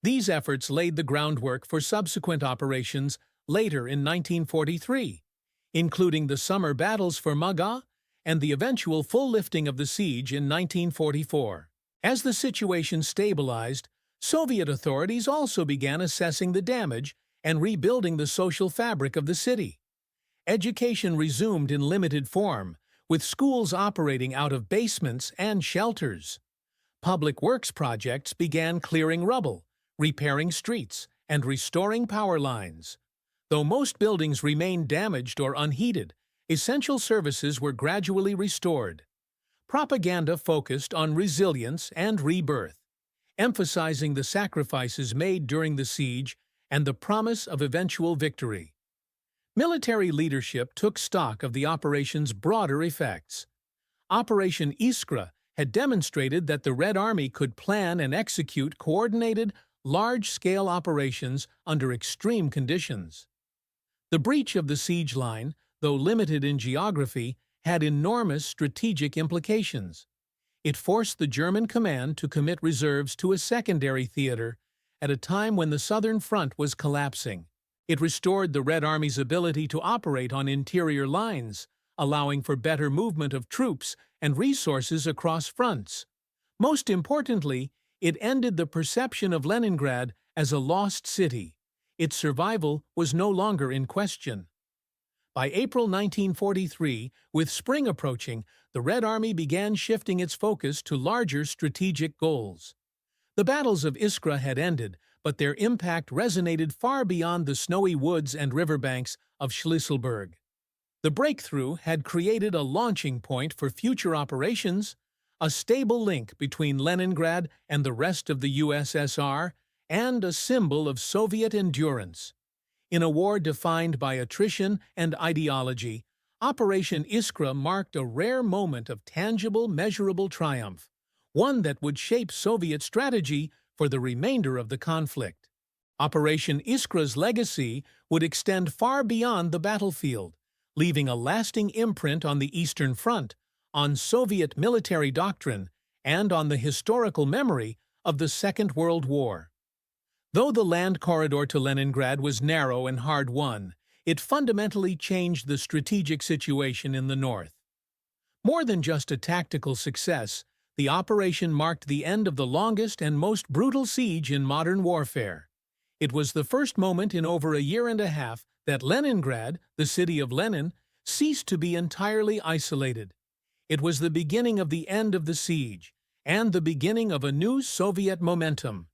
These efforts laid the groundwork for subsequent operations later in 1943, including the summer battles for Muga and the eventual full lifting of the siege in 1944. As the situation stabilized, Soviet authorities also began assessing the damage and rebuilding the social fabric of the city. Education resumed in limited form, with schools operating out of basements and shelters. Public works projects began clearing rubble, repairing streets, and restoring power lines. Though most buildings remained damaged or unheated, essential services were gradually restored. Propaganda focused on resilience and rebirth, emphasizing the sacrifices made during the siege and the promise of eventual victory. Military leadership took stock of the operation's broader effects. Operation Iskra had demonstrated that the Red Army could plan and execute coordinated, large-scale operations under extreme conditions. The breach of the siege line, though limited in geography, had enormous strategic implications. It forced the German command to commit reserves to a secondary theater at a time when the Southern Front was collapsing. It restored the Red Army's ability to operate on interior lines, allowing for better movement of troops and resources across fronts. Most importantly, it ended the perception of Leningrad as a lost city. Its survival was no longer in question. By April 1943, with spring approaching, the Red Army began shifting its focus to larger strategic goals. The battles of Iskra had ended, but their impact resonated far beyond the snowy woods and riverbanks of Schlüsselburg. The breakthrough had created a launching point for future operations, a stable link between Leningrad and the rest of the USSR, and a symbol of Soviet endurance. In a war defined by attrition and ideology, Operation Iskra marked a rare moment of tangible, measurable triumph, one that would shape Soviet strategy for the remainder of the conflict. Operation Iskra's legacy would extend far beyond the battlefield, leaving a lasting imprint on the Eastern Front, on Soviet military doctrine, and on the historical memory of the Second World War. Though the land corridor to Leningrad was narrow and hard-won, it fundamentally changed the strategic situation in the north. More than just a tactical success, the operation marked the end of the longest and most brutal siege in modern warfare. It was the first moment in over a year and a half that Leningrad, the city of Lenin, ceased to be entirely isolated. It was the beginning of the end of the siege, and the beginning of a new Soviet momentum.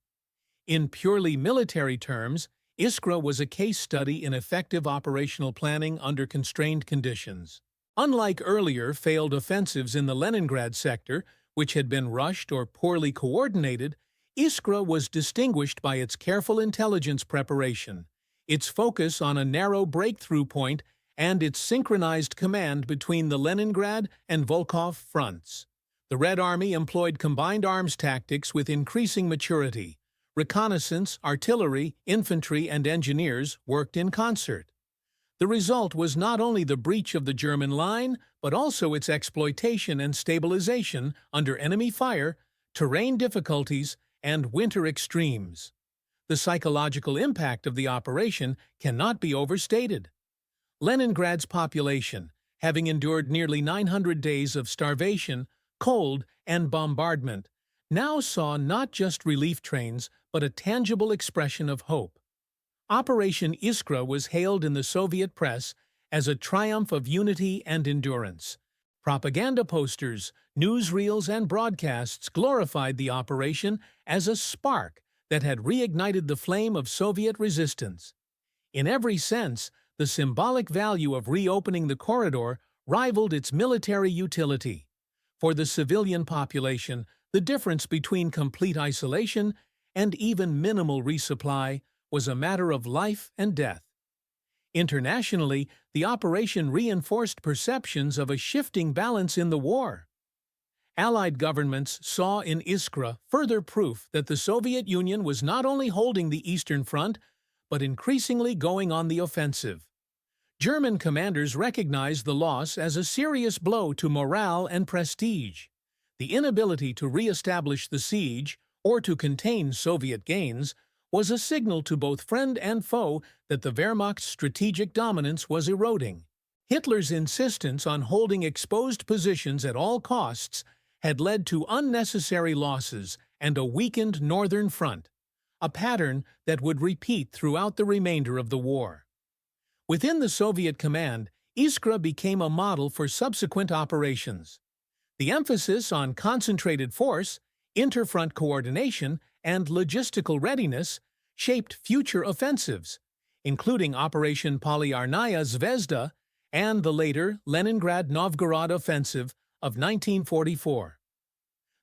In purely military terms, Iskra was a case study in effective operational planning under constrained conditions. Unlike earlier failed offensives in the Leningrad sector, which had been rushed or poorly coordinated, Iskra was distinguished by its careful intelligence preparation, its focus on a narrow breakthrough point, and its synchronized command between the Leningrad and Volkhov fronts. The Red Army employed combined arms tactics with increasing maturity. Reconnaissance, artillery, infantry, and engineers worked in concert. The result was not only the breach of the German line, but also its exploitation and stabilization under enemy fire, terrain difficulties, and winter extremes. The psychological impact of the operation cannot be overstated. Leningrad's population, having endured nearly 900 days of starvation, cold, and bombardment, now saw not just relief trains, but a tangible expression of hope. Operation Iskra was hailed in the Soviet press as a triumph of unity and endurance. Propaganda posters, newsreels, and broadcasts glorified the operation as a spark that had reignited the flame of Soviet resistance. In every sense, the symbolic value of reopening the corridor rivaled its military utility. For the civilian population, the difference between complete isolation and even minimal resupply was a matter of life and death. Internationally, the operation reinforced perceptions of a shifting balance in the war. Allied governments saw in Iskra further proof that the Soviet Union was not only holding the Eastern Front, but increasingly going on the offensive. German commanders recognized the loss as a serious blow to morale and prestige. The inability to re-establish the siege, or to contain Soviet gains, was a signal to both friend and foe that the Wehrmacht's strategic dominance was eroding. Hitler's insistence on holding exposed positions at all costs had led to unnecessary losses and a weakened northern front, a pattern that would repeat throughout the remainder of the war. Within the Soviet command, Iskra became a model for subsequent operations. The emphasis on concentrated force, interfront coordination, and logistical readiness shaped future offensives, including Operation Polyarnaya Zvezda and the later Leningrad-Novgorod offensive of 1944.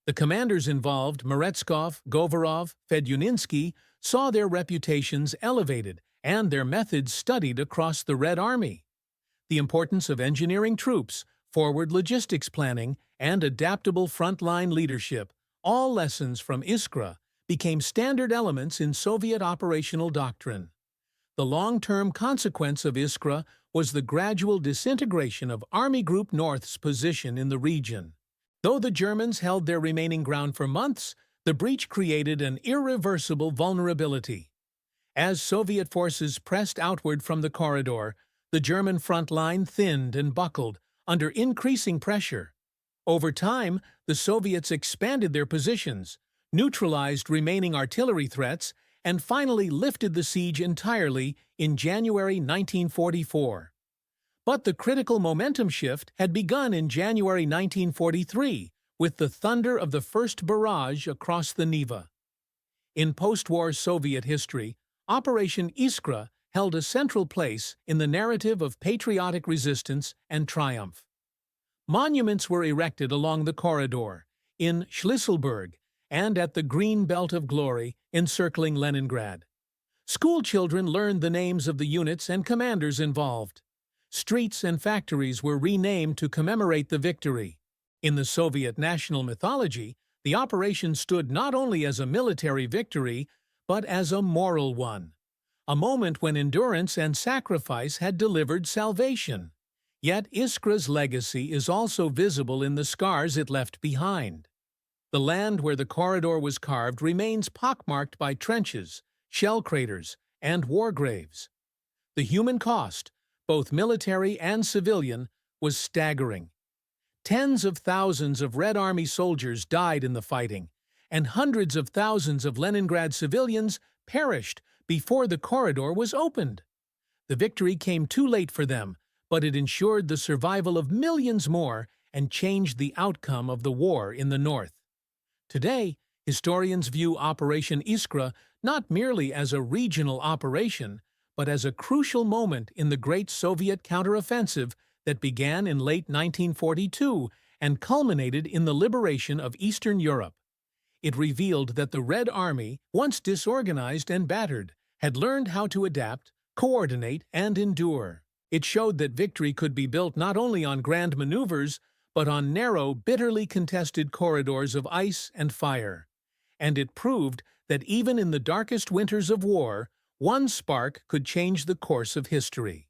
The commanders involved, Meretskov, Govorov, Fedyuninsky, saw their reputations elevated and their methods studied across the Red Army. The importance of engineering troops, forward logistics planning, and adaptable frontline leadership, all lessons from Iskra, became standard elements in Soviet operational doctrine. The long-term consequence of Iskra was the gradual disintegration of Army Group North's position in the region. Though the Germans held their remaining ground for months, the breach created an irreversible vulnerability. As Soviet forces pressed outward from the corridor, the German front line thinned and buckled under increasing pressure. Over time, the Soviets expanded their positions, neutralized remaining artillery threats, and finally lifted the siege entirely in January 1944. But the critical momentum shift had begun in January 1943 with the thunder of the first barrage across the Neva. In post-war Soviet history, Operation Iskra held a central place in the narrative of patriotic resistance and triumph. Monuments were erected along the corridor, in Shlisselburg, and at the Green Belt of Glory encircling Leningrad. School children learned the names of the units and commanders involved. Streets and factories were renamed to commemorate the victory. In the Soviet national mythology, the operation stood not only as a military victory, but as a moral one, a moment when endurance and sacrifice had delivered salvation. Yet Iskra's legacy is also visible in the scars it left behind. The land where the corridor was carved remains pockmarked by trenches, shell craters, and war graves. The human cost, both military and civilian, was staggering. Tens of thousands of Red Army soldiers died in the fighting, and hundreds of thousands of Leningrad civilians perished before the corridor was opened. The victory came too late for them, but it ensured the survival of millions more and changed the outcome of the war in the north. Today, historians view Operation Iskra not merely as a regional operation, but as a crucial moment in the Great Soviet counteroffensive that began in late 1942 and culminated in the liberation of Eastern Europe. It revealed that the Red Army, once disorganized and battered, had learned how to adapt, coordinate, and endure. It showed that victory could be built not only on grand maneuvers, but on narrow, bitterly contested corridors of ice and fire. And it proved that even in the darkest winters of war, one spark could change the course of history.